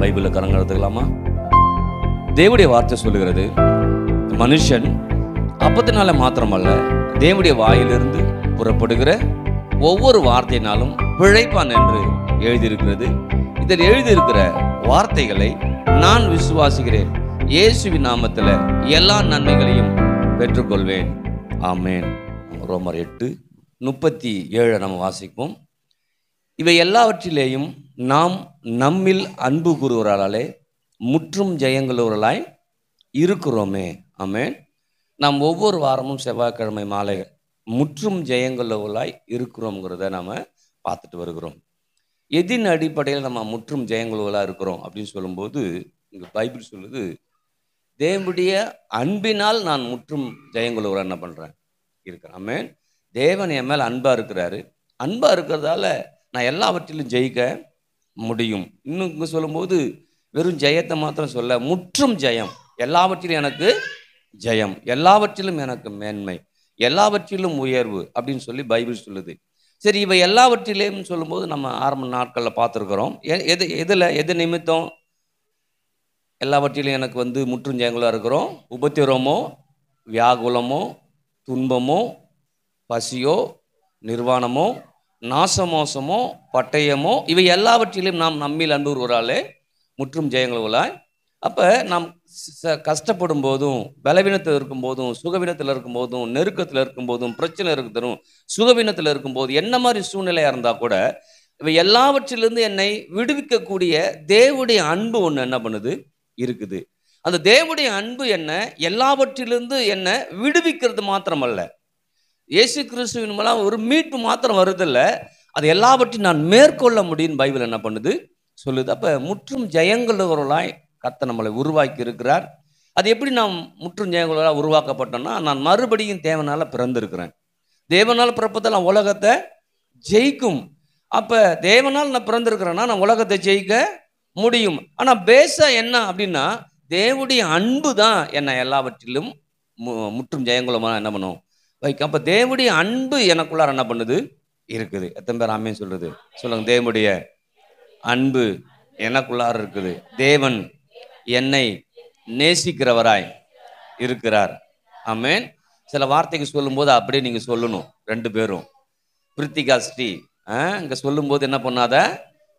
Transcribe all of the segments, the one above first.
பைபிளை கரங்கள் எடுத்துக்கலாமா? தேவனுடைய வார்த்தை சொல்லுகிறது, மனுஷன் அப்பத்தினால மாத்திரமல்ல, தேவனுடைய வாயிலிருந்து புறப்படுகிற ஒவ்வொரு வார்த்தையினாலும் பிழைப்பான் என்று எழுதியிருக்கிறது. இதில் எழுதியிருக்கிற வார்த்தைகளை நான் விசுவாசிக்கிறேன். இயேசுவின் நாமத்தில் எல்லா நன்மைகளையும் பெற்றுக்கொள்வேன். ஆமேன். ரோமர் 8:37 நம்ம வாசிப்போம். இவை எல்லாவற்றிலேயும் நாம் நம்மில் அன்பு கூறுவராலே முற்றும் ஜெயங்களுவர்களாய் இருக்கிறோமே. ஆமேன். நாம் ஒவ்வொரு வாரமும் செவ்வாய்க்கிழமை மாலை முற்றும் ஜெயங்களுவர்களாய் இருக்கிறோங்கிறத நாம் பார்த்துட்டு வருகிறோம். எதின் அடிப்படையில் நம்ம முற்றும் ஜெயங்களுவர்களாக இருக்கிறோம் அப்படின்னு சொல்லும்போது, இங்கே பைபிள் சொல்லுது, தேவனுடைய அன்பினால் நான் முற்றும் ஜெயங்களுவர்களாக என்ன பண்ணுறேன், இருக்கிறேன். ஆமேன். தேவன் என் மேலே அன்பாக இருக்கிறாரு. அன்பாக இருக்கிறதால நான் எல்லாவற்றிலும் ஜெயிக்க முடியும். இன்னும் இங்கே சொல்லும்போது வெறும் ஜெயத்தை மாத்திரம் சொல்ல, முற்றும் ஜெயம், எல்லாவற்றிலும் எனக்கு ஜெயம், எல்லாவற்றிலும் எனக்கு மேன்மை, எல்லாவற்றிலும் உயர்வு அப்படின்னு சொல்லி பைபிள் சொல்லுது. சரி, இவை எல்லாவற்றிலேயும் சொல்லும்போது நம்ம ஆரம்ப நாட்களில் பார்த்துருக்குறோம். எது நிமித்தம் எல்லாவற்றிலும் எனக்கு முற்றும் ஜெயங்களாக இருக்கிறோம்? உபத்திரமோ, வியாகுலமோ, துன்பமோ, பசியோ, நிர்வாணமோ, நாசமோசமோ, பட்டயமோ, இவை எல்லாவற்றிலும் நாம் நம்மில் அன்பு கூறுவராலே முற்றும் ஜெயங்களாய். அப்போ நாம் கஷ்டப்படும் போதும், பலவீனத்தில் இருக்கும்போதும், சுகவீனத்தில் இருக்கும்போதும், நெருக்கத்தில் இருக்கும்போதும், பிரச்சனை இருக்குதும், சுகவீனத்தில் இருக்கும்போது, என்ன மாதிரி சூழ்நிலையாக இருந்தால் கூட இவை எல்லாவற்றிலிருந்து என்னை விடுவிக்கக்கூடிய தேவனுடைய அன்பு ஒன்று என்ன பண்ணுது, இருக்குது. அந்த தேவனுடைய அன்பு என்ன எல்லாவற்றிலிருந்து என்னை விடுவிக்கிறது மாத்திரமல்ல, இயேசு கிறிஸ்துவின் மூலம் ஒரு மீட்பு மாத்திரம் வருதில்லை, அது எல்லாவற்றையும் நான் மேற்கொள்ள முடியும்னு பைபிள் என்ன பண்ணுது, சொல்லுது. அப்போ முற்றும் ஜெயங்களுவர்களாய் கர்த்தர் நம்மளை உருவாக்கி இருக்கிறார். அது எப்படி நாம் முற்றும் ஜெயங்களுவர்களாக உருவாக்கப்பட்டோம்னா, நான் மறுபடியும் தேவனால் பிறந்திருக்கிறேன். தேவனால் பிறப்பதெல்லாம் உலகத்தை ஜெயிக்கும். அப்போ தேவனால் நான் பிறந்திருக்கிறேன்னா நான் உலகத்தை ஜெயிக்க முடியும். ஆனால் பேஸாக என்ன அப்படின்னா, தேவனுடைய அன்பு தான் என்னை எல்லாவற்றிலும் முற்றும் ஜெயங்களுவமாக என்ன பண்ணும், வைக்கும். அப்போ தேவனுடைய அன்பு எனக்குள்ளார என்ன பண்ணுது, இருக்குது. எத்தனை பேர் ஆமேன் சொல்றது சொல்லுங்க? தேவனுடைய அன்பு எனக்குள்ளார இருக்குது. தேவன் என்னை நேசிக்கிறவராய் இருக்கிறார். ஆமேன். சில வார்த்தைக்கு சொல்லும்போது அப்படியே நீங்கள் சொல்லணும், ரெண்டு பேரும். பிரித்திகா ஸ்ரீ இங்கே சொல்லும்போது என்ன பண்ணாத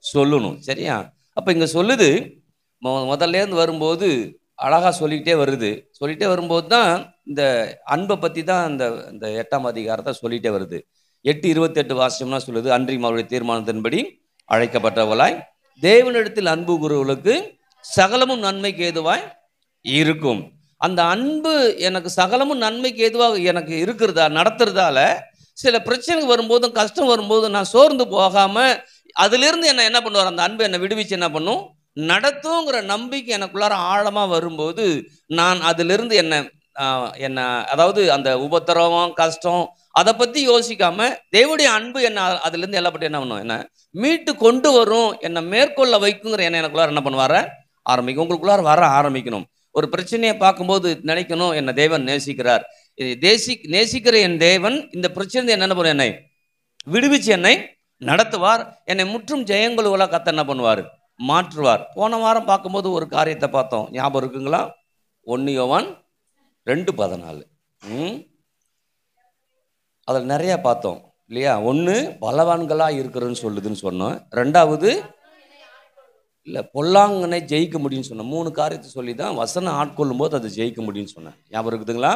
சொல்லணும், சரியா? அப்போ இங்கே சொல்லுது, முதல்லேருந்து வரும்போது அழகாக சொல்லிக்கிட்டே வரும்போது தான் இந்த அன்பை பற்றி தான் இந்த 8ஆம் அதிகாரத்தை சொல்லிகிட்டே வருது. 8:28 வாசிச்சோம்னா சொல்லுது, அன்றியும் அவருடைய தீர்மானத்தின்படி அழைக்கப்பட்டவர்களாய் தேவனிடத்தில் அன்பு கூறுவர்களுக்கு சகலமும் நன்மைக்கு ஏதுவாய் இருக்கும். அந்த அன்பு எனக்கு சகலமும் நன்மைக்கு ஏதுவாக எனக்கு இருக்கிறதா, நடத்துறதால சில பிரச்சனைகள் வரும்போதும் கஷ்டம் வரும்போது நான் சோர்ந்து போகாமல் அதிலிருந்து என்ன பண்ணுவார், அந்த அன்பு என்னை விடுவிச்சு என்ன பண்ணும், நடத்துங்கிற நம்பிக்கை எனக்குள்ளார ஆழமாக வரும்போது நான் அதிலிருந்து என்ன அதாவது அந்த உபத்திரவம், கஷ்டம் அதை பற்றி யோசிக்காம தேவனுடைய அன்பு என்ன அதுலேருந்து எல்லா பற்றி என்ன பண்ணும், என்ன மீட்டு கொண்டு வரும், என்னை மேற்கொள்ள வைக்குங்கிற எனக்குள்ளார என்ன பண்ணுவார ஆரம்பிக்கும். உங்களுக்குள்ளார வர ஆரம்பிக்கணும். ஒரு பிரச்சனையை பார்க்கும்போது நினைக்கணும், என்னை தேவன் நேசிக்கிறார், நேசிக்கிற என் தேவன் இந்த பிரச்சனை என்ன பண்ணும், என்னை விடுவிச்சு என்னை நடத்துவார், என்னை முற்றும் ஜெயங்களுவர்களாக கர்த்தர் என்ன பண்ணுவார், மாற்றுவார். போன வாரம் பார்க்கும்போது ஒரு காரியத்தை பார்த்தோம், ஞாபகம் இருக்குங்களா? 1 யோவான் 2:14 அதில் நிறையா பார்த்தோம் இல்லையா? 1 பலவான்களாக இருக்கிறதுன்னு சொல்லுதுன்னு சொன்னோம். 2வது இல்லை பொல்லாங்கனை ஜெயிக்க முடியும்னு சொன்னேன். 3 காரியத்தை சொல்லி தான் வசனம் ஆட்கொள்ளும் போது அதை ஜெயிக்க முடியும்னு சொன்னேன். ஞாபகம் இருக்குதுங்களா?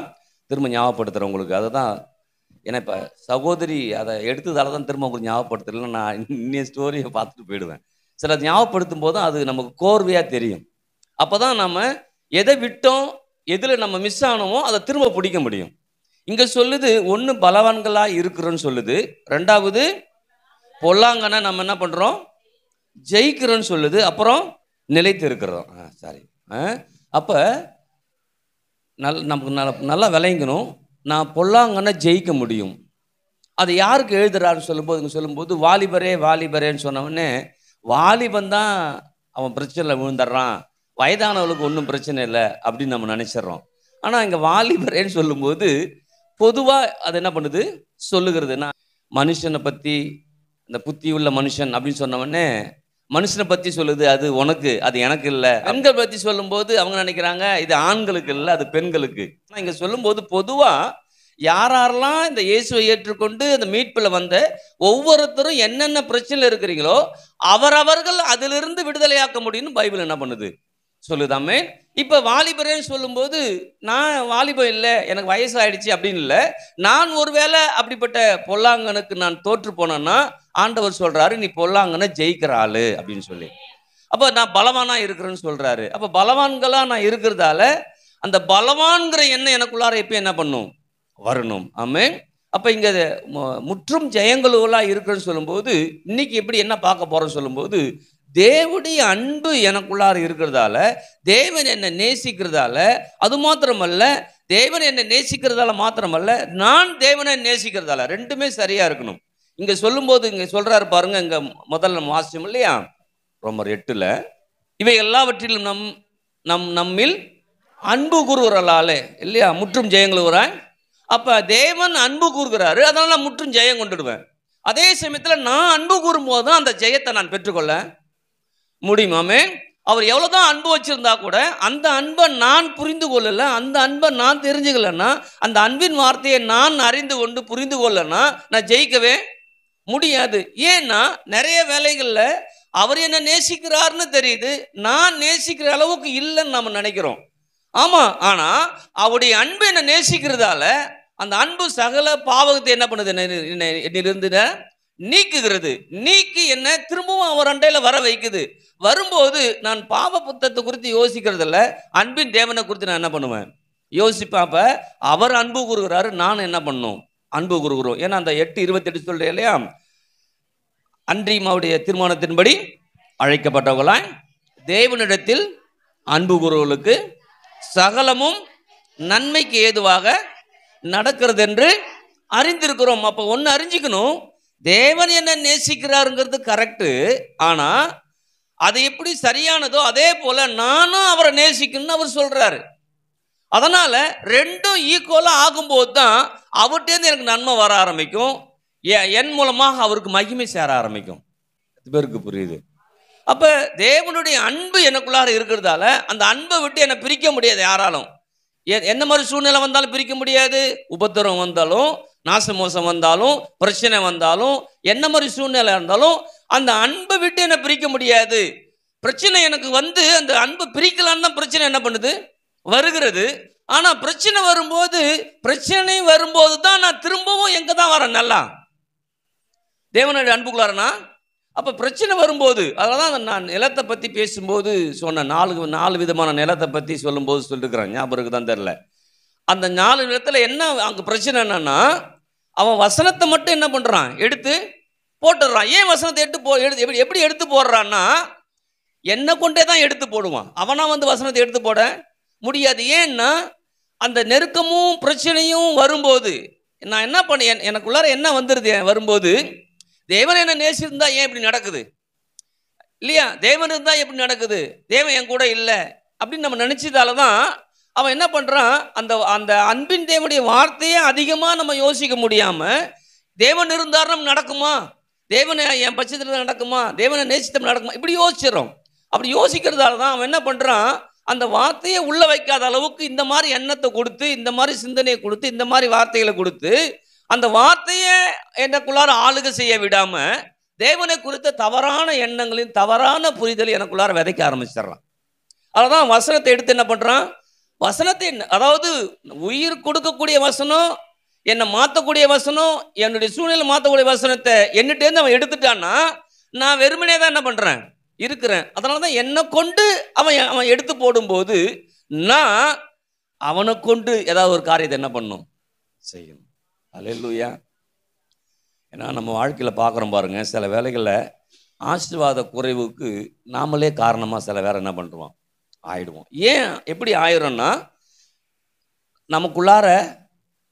திரும்ப ஞாபகப்படுத்துகிறேன் உங்களுக்கு. அதை தான் ஏன்னா இப்போ சகோதரி அதை எடுத்ததால தான் திரும்ப உங்களுக்கு ஞாபகப்படுத்தலை. நான் இன்னும் ஸ்டோரியை பார்த்துட்டு போயிடுவேன். சில ஞாபகப்படுத்தும் போது அது நமக்கு கோர்வையாக தெரியும். அப்போ தான் நம்ம எதை விட்டோம், எதில் நம்ம மிஸ் ஆனோமோ அதை திரும்ப பிடிக்க முடியும். இங்கே சொல்லுது 1 பலவான்களாக இருக்கிறோன்னு சொல்லுது, 2வது பொல்லாங்கனை நம்ம என்ன பண்ணுறோம், ஜெயிக்கிறோன்னு சொல்லுது, அப்புறம் நிலைத்து இருக்கிறோம். அப்போ நமக்கு நல்லா விளைங்கணும், நான் பொல்லாங்கனை ஜெயிக்க முடியும். அது யாருக்கு எழுதுறாருன்னு சொல்லும்போது வாலிபரேன்னு சொன்னவொடனே வாலிபன் தான் அவன் பிரச்சனையில் விழுந்துடுறான், வயதானவளுக்கு ஒன்றும் பிரச்சனை இல்லை அப்படின்னு நம்ம நினச்சிட்றோம். ஆனால் இங்கே வாலிபரேன்னு சொல்லும்போது பொதுவாக அது என்ன பண்ணுது சொல்லுகிறதுனா, மனுஷனை பற்றி இந்த புத்தி உள்ள மனுஷன் அப்படின்னு சொன்னவொடனே மனுஷனை பற்றி சொல்லுது, அது உனக்கு, அது எனக்கு இல்லை. பெண்கள் பற்றி சொல்லும்போது அவங்க நினைக்கிறாங்க இது ஆண்களுக்கு இல்லை, அது பெண்களுக்கு. ஆனால் இங்கே சொல்லும்போது பொதுவாக யாரெல்லாம் இந்த இயேசுவை ஏற்றுக்கொண்டு அந்த மீட்பில் வந்த ஒவ்வொருத்தரும் என்னென்ன பிரச்சனை இருக்கிறீங்களோ அவரவர்கள் அதிலிருந்து விடுதலையாக்க முடியும்னு பைபிள் என்ன பண்ணுது சொல்லுதாமே. இப்போ வாலிபரேன்னு சொல்லும்போது நான் வாலிபம் இல்லை, எனக்கு வயசு ஆயிடுச்சு அப்படின்னு இல்லை. நான் ஒருவேளை அப்படிப்பட்ட பொல்லாங்கனுக்கு நான் தோற்று போனேன்னா ஆண்டவர் சொல்றாரு நீ பொல்லாங்கனை ஜெயிக்கிற ஆளு அப்படின்னு சொல்லி. அப்போ நான் பலவானா இருக்கிறேன்னு சொல்றாரு. அப்போ பலவான்களா நான் இருக்கிறதால அந்த பலவான்கிற எண்ணம் எனக்குள்ளார எப்போ என்ன பண்ணும் வரணும். ஆமென். அப்போ இங்கே முற்றும் ஜெயங்களுவலாக இருக்குன்னு சொல்லும்போது இன்னைக்கு எப்படி என்ன பார்க்க போகிறோன்னு சொல்லும்போது தேவனுடைய அன்பு எனக்குள்ளார இருக்கிறதால, தேவன் என்னை நேசிக்கிறதால, அது மாத்திரமல்ல தேவன் என்னை நேசிக்கிறதால மாத்திரமல்ல நான் தேவனை நேசிக்கிறதால, ரெண்டுமே சரியா இருக்கணும். இங்க சொல்லும்போது இங்க சொல்றாரு பாருங்க, இங்க முதல்ல நம்ம வாசிச்சோம் இல்லையா ரோமர் 8ல், இவை எல்லாவற்றிலும் நம்மில் அன்பு கூறுகிறாலே இல்லையா முற்றும் ஜெயங்களுவராய். அப்ப தேவன் அன்பு கூறுகிறாரு, அதனால நான் முற்றும் ஜெயம் கொண்டுடுவேன். அதே சமயத்தில் நான் அன்பு கூறும் போது தான் அந்த ஜெயத்தை நான் பெற்றுக்கொள்ள முடியுமாமே. அவர் எவ்வளவுதான் அன்பு வச்சிருந்தா கூட அந்த அன்பை நான் புரிந்து கொள்ளல, அந்த அன்பை நான் தெரிஞ்சுக்கலன்னா, அந்த அன்பின் வார்த்தையை நான் அறிந்து கொண்டு புரிந்து கொள்ளனா நான் ஜெயிக்கவே முடியாது. ஏன்னா நிறைய வேலைகளில் அவர் என்ன நேசிக்கிறார்னு தெரியுது, நான் நேசிக்கிற அளவுக்கு இல்லைன்னு நம்ம நினைக்கிறோம். ஆமா, ஆனா அவருடைய அன்பு என்ன நேசிக்கிறதால அந்த அன்பு சகல பாவகத்தை என்ன பண்ணுது, என்னிலிருந்து நீக்குகிறது. நீக்கி என்ன திரும்பவும் அவர் அண்டையில வர வைக்குது. வரும்போது நான் பாவ புத்தகத்தை குறித்து யோசிக்கிறது இல்லை, அன்பின் தேவனை குறித்து நான் என்ன பண்ணுவேன் யோசிப்பேன். அப்ப அவர் அன்பு கூறுகிறாரு, நான் என்ன பண்ணும் அன்பு கூறுகிறோம். ஏன்னா அந்த 8:28 சொல்றேன் இல்லையா, அன்றியும் அவருடைய தீர்மானத்தின்படி அழைக்கப்பட்டவர்களாய் தேவனிடத்தில் அன்பு கூறுவர்களுக்கு சகலமும் நன்மைக்கு ஏதுவாக நடக்கிறது என்று அறிந்திருக்கிறோம். அப்போ ஒன்று அறிஞ்சிக்கணும், தேவன் என்ன நேசிக்கிறாருங்கிறது கரெக்டு. ஆனா அது எப்படி சரியானதோ அதே போல நானும் அவரை நேசிக்கணும்னு அவர் சொல்றாரு. அதனால ரெண்டும் ஈக்குவலா ஆகும்போது தான் அவர்கிட்டேருந்து எனக்கு நன்மை வர ஆரம்பிக்கும், என் மூலமாக அவருக்கு மகிமை சேர ஆரம்பிக்கும். பேருக்கு புரியுது? அப்ப தேவனுடைய அன்பு எனக்குள்ளார இருக்கிறதால அந்த அன்பை விட்டு என்னை பிரிக்க முடியாது யாராலும். என்ன மாதிரி சூழ்நிலை வந்தாலும் பிரிக்க முடியாது. உபத்திரம் வந்தாலும், நாசமோசம் வந்தாலும், பிரச்சனை வந்தாலும், என்ன மாதிரி சூழ்நிலை இருந்தாலும் அந்த அன்பை விட்டு என்னை பிரிக்க முடியாது. பிரச்சனை எனக்கு வந்து அந்த அன்பை பிரிக்கலான்னு தான் பிரச்சனை என்ன பண்ணுது வருகிறது. ஆனா பிரச்சனை வரும்போது தான் நான் திரும்பவும் எங்க தான் வரேன் நல்லா தேவனுடைய அன்புக்குள்ளாரனா. அப்ப பிரச்சனை வரும்போது, அதனாலதான் நான் நிலத்தை பத்தி பேசும்போது சொன்ன 4 விதமான நிலத்தை பத்தி சொல்லும்போது சொல்லிருக்கிறேன், ஞாபகம் தான் தெரியல. அந்த 4 நிலத்துல என்ன அங்க பிரச்சனை என்னன்னா, அவன் வசனத்தை மட்டும் என்ன பண்றான் எடுத்து போட்டுடுறான். ஏன் வசனத்தை எப்படி எடுத்து போடுறான்னா, என்னை கொண்டே தான் எடுத்து போடுவான். அவனா வந்து வசனத்தை எடுத்து போட முடியாது. ஏன்னா அந்த நெருக்கமும் பிரச்சனையும் வரும்போது நான் என்ன பண்ண, எனக்குள்ளார என்ன வந்துருது வரும்போது, தேவன் என்ன நேசிருந்தா ஏன் இப்படி நடக்குது இல்லையா, தேவன் இருந்தா எப்படி நடக்குது, தேவன் என் கூட இல்லை அப்படின்னு நம்ம நினைச்சதால தான் அவன் என்ன பண்றான், அந்த அந்த அன்பின் தேவனுடைய வார்த்தையே அதிகமா நம்ம யோசிக்க முடியாம, தேவன் இருந்தாலும் நடக்குமா, தேவனை என் பட்சத்தில் நடக்குமா, தேவனை நேசித்தம் நடக்குமா, இப்படி யோசிச்சிடறோம். அப்படி யோசிக்கிறதால தான் அவன் என்ன பண்றான், அந்த வார்த்தையை உள்ள வைக்காத அளவுக்கு இந்த மாதிரி எண்ணத்தை கொடுத்து, இந்த மாதிரி சிந்தனையை கொடுத்து, இந்த மாதிரி வார்த்தைகளை கொடுத்து, அந்த வார்த்தையை எனக்குள்ளார ஆளுகை செய்ய விடாம தேவனை குறித்த தவறான எண்ணங்களின் தவறான புரிதல் எனக்குள்ளார விதைக்க ஆரம்பிச்சிடறான். அதனால வசனத்தை எடுத்து என்ன பண்றான், வசனத்தை அதாவது உயிர் கொடுக்கக்கூடிய வசனம், என்னை மாற்றக்கூடிய வசனம், என்னுடைய சூழ்நிலை மாற்றக்கூடிய வசனத்தை என்னிட்டேருந்து அவன் எடுத்துட்டான்னா நான் வெறுமனே தான் என்ன பண்றேன் இருக்கிறேன். அதனால தான் என்னை கொண்டு அவன் எடுத்து போடும்போது நான் அவனை கொண்டு ஏதாவது ஒரு காரியத்தை என்ன பண்ணும் செய்யணும். அல்லேலூயா. ஏன்னா நம்ம வாழ்க்கையில் பார்க்குறோம் பாருங்க, சில வேலைகளில் ஆசீர்வாத குறைவுக்கு நாமளே காரணமாக சில வேலை என்ன பண்ணுறோம் ஆயிடுவோம். ஏன் எப்படி ஆயிடும்னா, நமக்குள்ளார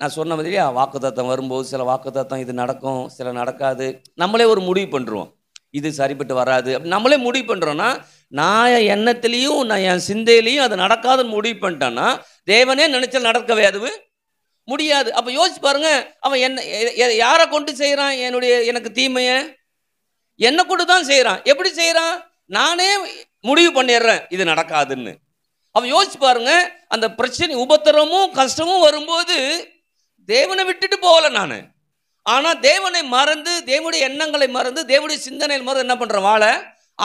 நான் சொன்ன மாதிரியா வாக்குத்தத்தம் வரும்போது சில வாக்குத்தத்தம் இது நடக்கும், சில நடக்காது, நம்மளே ஒரு முடிவு பண்ணுறோம், இது சரிப்பட்டு வராது அப்படி நம்மளே முடிவு பண்ணுறோன்னா, நான் என் எண்ணத்துலேயும் நான் என் சிந்தையிலையும் அது நடக்காதுன்னு முடிவு பண்ணிட்டேன்னா தேவனே நினைச்சால் நடக்கவே அது முடியாது. அப்போ யோசிச்சு பாருங்க, அவன் என்ன யாரை கொண்டு செய்கிறான் எனக்கு தீமையை, என்னை கொண்டு தான் செய்கிறான். எப்படி செய்கிறான்? நானே முடிவு பண்ணிடுறேன் இது நடக்காதுன்னு. அவன் யோசிச்சு பாருங்க, அந்த பிரச்சனை உபத்திரமும் கஷ்டமும் வரும்போது தேவனை விட்டுட்டு போகல நான். ஆனால் தேவனை மறந்து, தேவனுடைய எண்ணங்களை மறந்து, தேவனுடைய சிந்தனையில் மறந்து என்ன பண்ணுறேன்? வாழ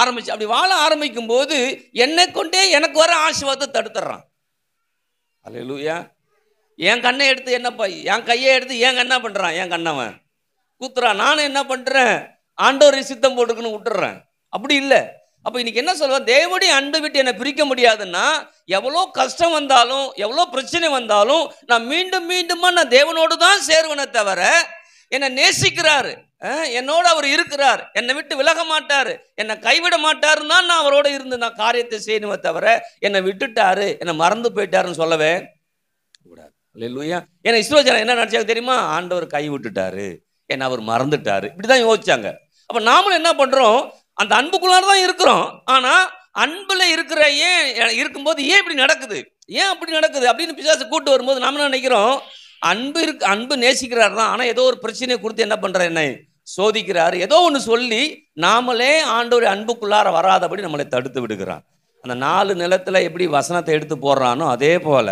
ஆரம்பிச்சு. அப்படி வாழ ஆரம்பிக்கும் போது என்னை கொண்டே எனக்கு வர ஆசீர்வாதத்தை தடுத்துடுறான். அல்லேலூயா. என் கண்ணை எடுத்து என்னப்பா, என் கையை எடுத்து என் என்ன பண்ணுறான்? என் கண்ணவன் கூத்துறான். நானும் என்ன பண்ணுறேன்? ஆண்டவர் சித்தம் போட்டுக்குன்னு விட்டுறேன். அப்படி இல்லை. அப்போ இன்னைக்கு என்ன சொல்லுவேன்? தேவனுடைய அன்பை விட்டு என்னை பிரிக்க முடியாதுன்னா, எவ்வளோ கஷ்டம் வந்தாலும், எவ்வளோ பிரச்சனை வந்தாலும் நான் மீண்டும் மீண்டுமா நான் தேவனோடு தான் சேருவனே தவிர, என்னை நேசிக்கிறாரு, என்னோடு அவர் இருக்கிறார், என்னை விட்டு விலக மாட்டார், என்னை கைவிட மாட்டாருன்னு தான் நான் அவரோட இருந்து நான் காரியத்தை செய்யணுமே தவிர, என்னை விட்டுட்டாரு, என்னை மறந்து போயிட்டாருன்னு சொல்லவே கூடாது. அல்லேலூயா. ஏன்னா இஸ்ரோஜனம் என்ன நினச்சாங்க தெரியுமா? ஆண்டவர் கை விட்டுட்டாரு, என்னை அவர் மறந்துட்டாரு, இப்படி தான் யோசிச்சாங்க. அப்போ நாமளும் என்ன பண்ணுறோம்? அந்த அன்புக்குள்ளார தான் இருக்கிறோம். ஆனால் அன்பில் இருக்கிற இருக்கும்போது ஏன் இப்படி நடக்குது, ஏன் அப்படி நடக்குது அப்படின்னு பிசாசு கூட்டு வரும்போது நாம என்ன நினைக்கிறோம்? அன்பு நேசிக்கிறார் தான், ஆனால் ஏதோ ஒரு பிரச்சனையை கொடுத்து என்ன பண்ணுறாரு? என்னை சோதிக்கிறாரு. ஏதோ ஒன்று சொல்லி நாமளே ஆண்டவர் அன்புக்குள்ளார வராதபடி நம்மளை தடுத்து விடுகிறான். அந்த 4 நிலத்தில் எப்படி வசனத்தை எடுத்து போடுறானோ அதே போல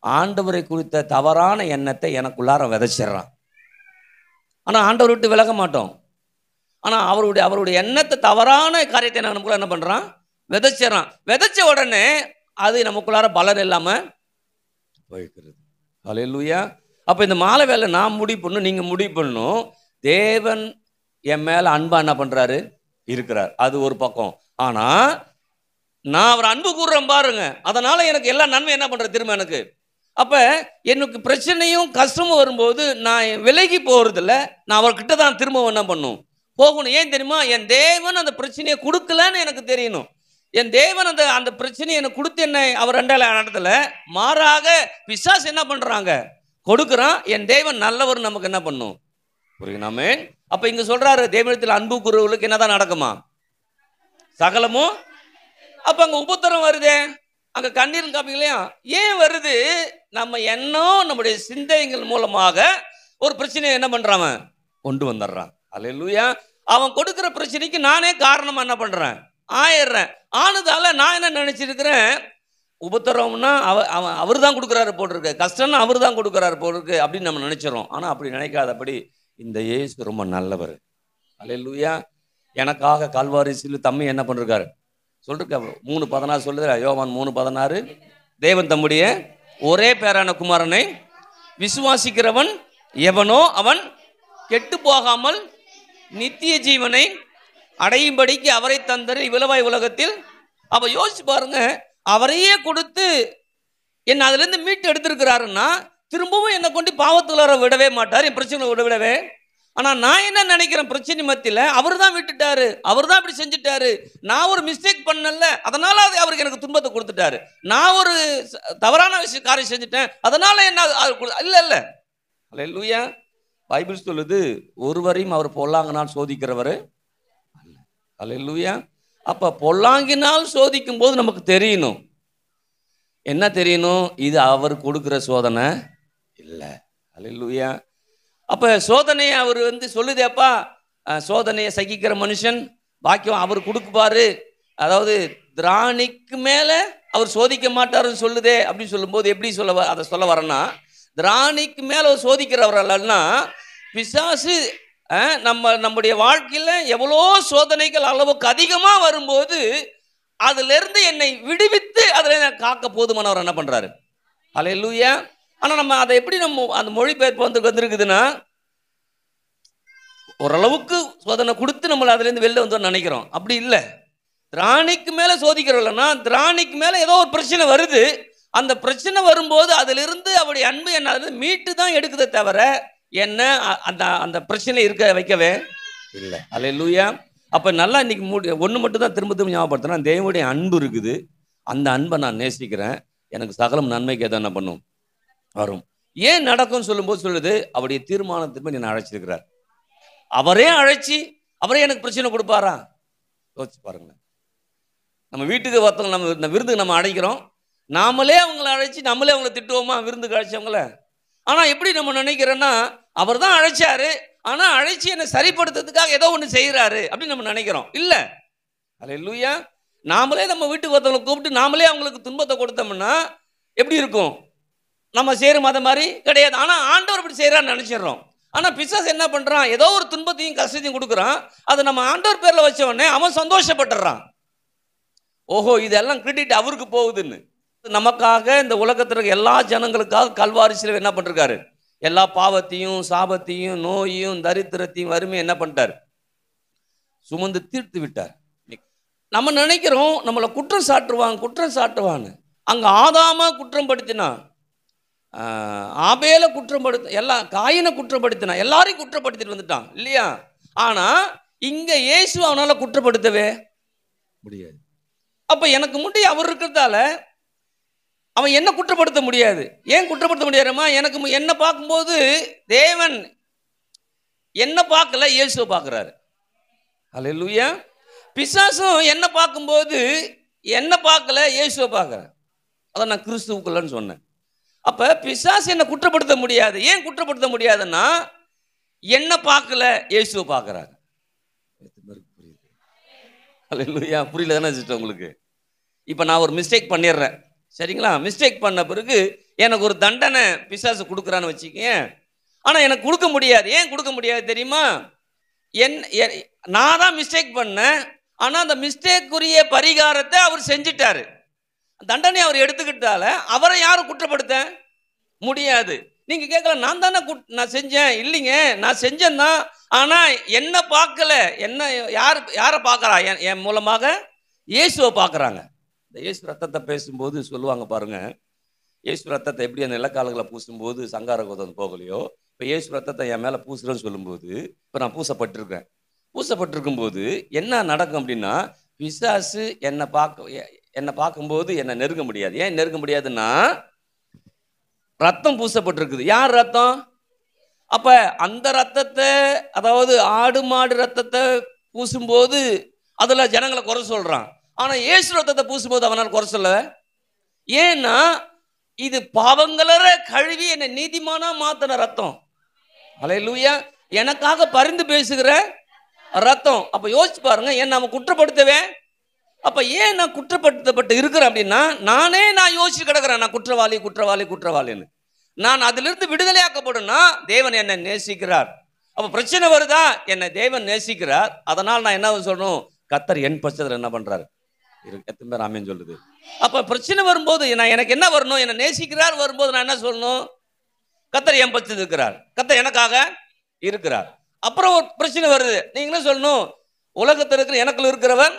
ஆண்டவரை குறித்த தவறான எண்ணத்தை எனக்குள்ளார விதைச்சிட்றான். ஆனால் ஆண்டவர் விட்டு விலக மாட்டோம். ஆனால் அவருடைய எண்ணத்தை, தவறான காரியத்தை நமக்குள்ள என்ன பண்ணுறான்? விதைச்சிடறான். விதைச்ச உடனே அது நமக்குள்ளார பலன் இல்லாமல் போய்க்கிறது. அல்லேலூயா. அப்போ இந்த மாலை வேலை நான் முடிவு பண்ணணும், நீங்கள் முடிவு பண்ணணும். தேவன் என் மேலே அன்பா என்ன பண்ணுறாரு? இருக்கிறார். அது ஒரு பக்கம். ஆனால் நான் அவர் அன்பு கூறுறேன் பாருங்க, அதனால் எனக்கு எல்லா நன்மை என்ன பண்ணுறது திரும்ப எனக்கு. அப்போ எனக்கு பிரச்சனையும் கஷ்டமும் வரும்போது நான் விலகி போகிறதில்ல, நான் அவர்கிட்ட தான் திரும்ப என்ன பண்ணும்? போகணும். ஏன் தெரியுமா? என் தேவன் அந்த பிரச்சனையை கொடுக்கலன்னு எனக்கு தெரியணும். என் தேவன் அந்த பிரச்சனையை எனக்கு கொடுத்து என்னை அவர் நடத்தல, மாறாக பிசாசு என்ன பண்ணுறாங்க? கொடுக்குறான். என் தேவன் நல்லவர் நமக்கு என்ன பண்ணும்? புரியுனாமே. அப்போ இங்கே சொல்கிறாரு, தேவனிடத்தில் அன்பு கூறுவர்களுக்கு என்னதான் நடக்குமா? சகலமும். அப்போ அங்கே உபத்திரம் வருதே, அங்கே கண்ணீர் காப்பீங்களா? ஏன் வருது? நம்ம எண்ணம், நம்முடைய சிந்தைகள் மூலமாக ஒரு பிரச்சனையை என்ன பண்ணுறான்? கொண்டு வந்துடுறான். அல்லேலூயா. அவன் கொடுக்குற பிரச்சனைக்கு நானே காரணமா என்ன பண்றேன்? ஆயிடுறேன். ஆனதால நான் என்ன நினைச்சிருக்கிறேன்? உபத்திரம்னா அவர் தான் கொடுக்குறாரு போட்டிருக்கு, கஷ்டம்னா அவர் தான் கொடுக்குறாரு போட்டிருக்கு அப்படின்னு நம்ம நினைச்சிடறோம். ஆனால் அப்படி நினைக்காதபடி இந்த இயேசு ரொம்ப நல்லவர். அல்லேலூயா. எனக்காக கல்வாரி சிலுவையில் தம்மை என்ன பண்ணிருக்காரு சொல்லிருக்க. 3:16 சொல்லுது, யோவான் 3:16. தேவன் தம்முடைய ஒரே பேரான குமாரனை விசுவாசிக்கிறவன் எவனோ அவன் கெட்டு போகாமல் நித்திய ஜீவனை அடையும்படிக்கு அவரை தந்தர் இவ்வளவாய் உலகத்தில். அப்ப யோசிச்சு பாருங்க, அவரையே கொடுத்து என்ன அதுலேருந்து மீட்டு எடுத்திருக்கிறாருன்னா திரும்பவும் என்னை கொண்டு பாவத்துக்குள்ளார விடவே மாட்டார், என் பிரச்சனை விடவே. ஆனால் நான் என்ன நினைக்கிறேன்? பிரச்சனை மத்தியில் அவர் தான் விட்டுட்டாரு, அவர் தான் இப்படி செஞ்சுட்டாரு, நான் ஒரு மிஸ்டேக் பண்ணல அதனால அது அவருக்கு எனக்கு துன்பத்தை கொடுத்துட்டாரு, நான் ஒரு தவறான காரியம் செஞ்சுட்டேன் அதனால என்ன இல்லை இல்லை. அல்லேலூயா. பைபிள் சொல்லுது, ஒருவரையும் அவர் பொல்லாங்கினால் சோதிக்கிறவர். அல்லேலூயா. அப்போ பொல்லாங்கினால் சோதிக்கும் போது நமக்கு தெரியணும், என்ன தெரியணும்? இது அவர் கொடுக்குற சோதனை இல்லை. அல்லேலூயா. அப்போ சோதனையை அவர் சொல்லுதேப்பா, சோதனையை சகிக்கிற மனுஷன் பாக்கியம் அவர் கொடுக்குப்பாரு, அதாவது திராணிக்கு மேலே அவர் சோதிக்க மாட்டாருன்னு சொல்லுதே அப்படின்னு சொல்லும்போது எப்படி அதை சொல்ல வரேன்னா, திராணிக்கு மேலே அவர் சோதிக்கிறவர்கள்னா பிசாசு நம்முடைய வாழ்க்கையில் எவ்வளோ சோதனைகள் அளவுக்கு அதிகமாக வரும்போது அதிலிருந்து என்னை விடுவித்து அதில் காக்க போதுமானவர் என்ன பண்ணுறாரு. அல்லேலூயா. ஆனால் நம்ம அதை எப்படி நம்ம அந்த மொழிபெயர்ப்பு வந்துருக்குதுன்னா, ஓரளவுக்கு சோதனை கொடுத்து நம்மளை அதுலேருந்து வெளில வந்து நினைக்கிறோம். அப்படி இல்லை. திராணிக்கு மேலே சோதிக்கிறோம்னா திராணிக்கு மேலே ஏதோ ஒரு பிரச்சனை வருது, அந்த பிரச்சனை வரும்போது அதிலிருந்து அவருடைய அன்பு என்ன மீட்டு தான் எடுக்குதே தவிர என்ன அந்த பிரச்சனை இருக்க வைக்கவே இல்லை. அல்லேலூயா. அப்போ நல்லா இன்னைக்கு ஒன்று மட்டும் தான் திரும்ப திரும்ப ஞாபகப்படுத்தினா, தேவனுடைய அன்பு இருக்குது, அந்த அன்பை நான் நேசிக்கிறேன், எனக்கு சகலம் நன்மைக்கு எதை என்ன பண்ணும் வரும். ஏன் நடக்கும்னு சொல்லும்போது சொல்லுது, அவருடைய தீர்மானத்திற்கு என்னை அழைச்சிருக்கிறார். அவரே அழைச்சி அவரே எனக்கு பிரச்சனை கொடுப்பாரா? யோசிச்சு பாருங்களேன். நம்ம வீட்டுக்கு ஒருத்தவங்க நம்ம விருந்துக்கு நம்ம அழைக்கிறோம், நாமளே அவங்கள அழைச்சி நம்மளே அவங்கள திட்டுவோமா விருந்துக்கு அழைச்சவங்கள? ஆனால் எப்படி நம்ம நினைக்கிறோன்னா, அவர் தான் அழைச்சாரு, ஆனா அழைச்சி என்னை சரிப்படுத்துறதுக்காக ஏதோ ஒன்று செய்கிறாரு அப்படின்னு நம்ம நினைக்கிறோம். இல்லை. அல்லேலூயா. நாமளே நம்ம வீட்டுக்கு ஒருத்தவங்களை கூப்பிட்டு நாமளே அவங்களுக்கு துன்பத்தை கொடுத்தோம்னா எப்படி இருக்கும்? நம்ம செய்கிற மதம் மாதிரி கிடையாது. ஆனால் ஆண்டவர் இப்படி செய்கிறான்னு நினச்சிடுறோம். ஆனால் பிசாசு என்ன பண்ணுறான்? ஏதோ ஒரு துன்பத்தையும் கஷ்டத்தையும் கொடுக்குறான். அதை நம்ம ஆண்டவர் பேரில் வச்ச உடனே அவன் சந்தோஷப்பட்டுறான். ஓஹோ, இதெல்லாம் கிரெடிட் அவருக்கு போகுதுன்னு. நமக்காக இந்த உலகத்தில் இருக்க எல்லா ஜனங்களுக்காக கல்வாரி சிலுவை என்ன பண்ணிருக்காரு? எல்லா பாவத்தையும் சாபத்தையும் நோயையும் தரித்திரத்தையும் வறுமையும் என்ன பண்ணிட்டார்? சுமந்து தீர்த்து விட்டார். நம்ம நினைக்கிறோம் நம்மளை குற்றம் சாட்டுவான்னு. அங்கே ஆதாம குற்றம் படுத்தினான், ஆபேல குற்றப்படுத்த, எல்லாம் காயினை குற்றப்படுத்தினான், எல்லாரையும் குற்றப்படுத்திட்டு வந்துட்டான் இல்லையா? ஆனால் இங்கே இயேசு அவனால் குற்றப்படுத்தவே முடியாது. அப்போ எனக்கு முன்னாடி அவர் இருக்கிறதால அவன் என்ன குற்றப்படுத்த முடியாது. ஏன் குற்றப்படுத்த முடியாதுமா? எனக்கு என்ன பார்க்கும்போது தேவன் என்ன பார்க்கல, இயேசுவை பார்க்குறாரு. அல்லேலூயா. பிசாசும் என்ன பார்க்கும்போது என்ன பார்க்கல, இயேசுவை பார்க்குறேன். அதான் நான் கிறிஸ்துவுக்குள்ளன்னு சொன்னேன். அப்போ பிசாசு என்ன குற்றப்படுத்த முடியாது. ஏன் குற்றப்படுத்த முடியாதுன்னா என்ன பார்க்கல, இயேசுவை பார்க்குறாரு. அல்லேலூயா. புரியல தானே சிஸ்டர் உங்களுக்கு? இப்போ நான் ஒரு மிஸ்டேக் பண்ணிடுறேன், சரிங்களா? மிஸ்டேக் பண்ண பிறகு எனக்கு ஒரு தண்டனை பிசாசு கொடுக்குறான்னு வச்சுக்கேன். ஆனால் எனக்கு கொடுக்க முடியாது. ஏன் கொடுக்க முடியாது தெரியுமா? நான் தான் மிஸ்டேக் பண்ணேன். ஆனால் அந்த மிஸ்டேக்குரிய பரிகாரத்தை அவர் செஞ்சிட்டாரு. தண்டனை அவர் எடுத்துக்கிட்டால அவரை யாரும் குற்றப்படுத்த முடியாது. நீங்கள் கேட்கலாம், நான் தானே நான் செஞ்சேன். இல்லைங்க, நான் செஞ்சேன் தான். ஆனால் என்ன பார்க்கல. என்ன யாரை பார்க்குறா? என் மூலமாக இயேசுவை பார்க்குறாங்க. இந்த இயேசு ரத்தத்தை பேசும்போது சொல்லுவாங்க பாருங்க, இயேசு ரத்தத்தை எப்படி அந்த நிலக்கால்களை பூசும்போது சங்கார கோதம் போகலையோ, இப்போ இயேசு ரத்தத்தை என் மேலே பூசுறேன்னு சொல்லும்போது இப்போ நான் பூசப்பட்டிருக்கும் போது என்ன நடக்கும் அப்படின்னா, பிசாசு என்னை பார்க்கும்போது என்னை நெருங்க முடியாது. ஏன் நெருங்க முடியாதுன்னா ரத்தம் பூசப்பட்டிருக்குது. யார் ரத்தம்? அப்ப அந்த ரத்தத்தை, அதாவது ஆடு மாடு ரத்தத்தை பூசும்போது அதுல ஜனங்களை குறை சொல்றான். ஆனா இயேசு ரத்தத்தை பூசும்போது அவனால் குறை சொல்ல. ஏன்னா இது பாவங்களற கழுவி என்னை நீதிமானா மாத்தின ரத்தம். அல்லேலூயா. எனக்காக பரிந்து பேசுகிற ரத்தம். அப்ப யோசிச்சு பாருங்க, ஏன் நாம குற்றப்படுத்தவே. அப்ப ஏன் நான் குற்றப்படுத்தப்பட்டு இருக்கிறேன் அப்படின்னா, நான் யோசிச்சு கிடக்கிறேன், நான் குற்றவாளின்னு. நான் அதிலிருந்து விடுதலையாக்கப்படும்னா தேவன் என்னை நேசிக்கிறார். அப்ப பிரச்சனை வருதா, என்னை தேவன் நேசிக்கிறார். அதனால் நான் என்ன சொல்லணும்? கர்த்தர் என் பட்சத்தில் என்ன பண்றாரு? எத்தனை பேர் ஆமென் சொல்லுது? அப்ப பிரச்சனை வரும்போது எனக்கு என்ன வரணும்? என்னை நேசிக்கிறார் வரும்போது நான் என்ன சொல்லணும்? கர்த்தர் என் பட்சத்தில் இருக்கிறார், கர்த்தர் எனக்காக இருக்கிறார். அப்புறம் ஒரு பிரச்சனை வருது, நீங்களே சொல்லணும், உலகத்தில் இருக்கிற எனக்குள்ள இருக்கிறவன்.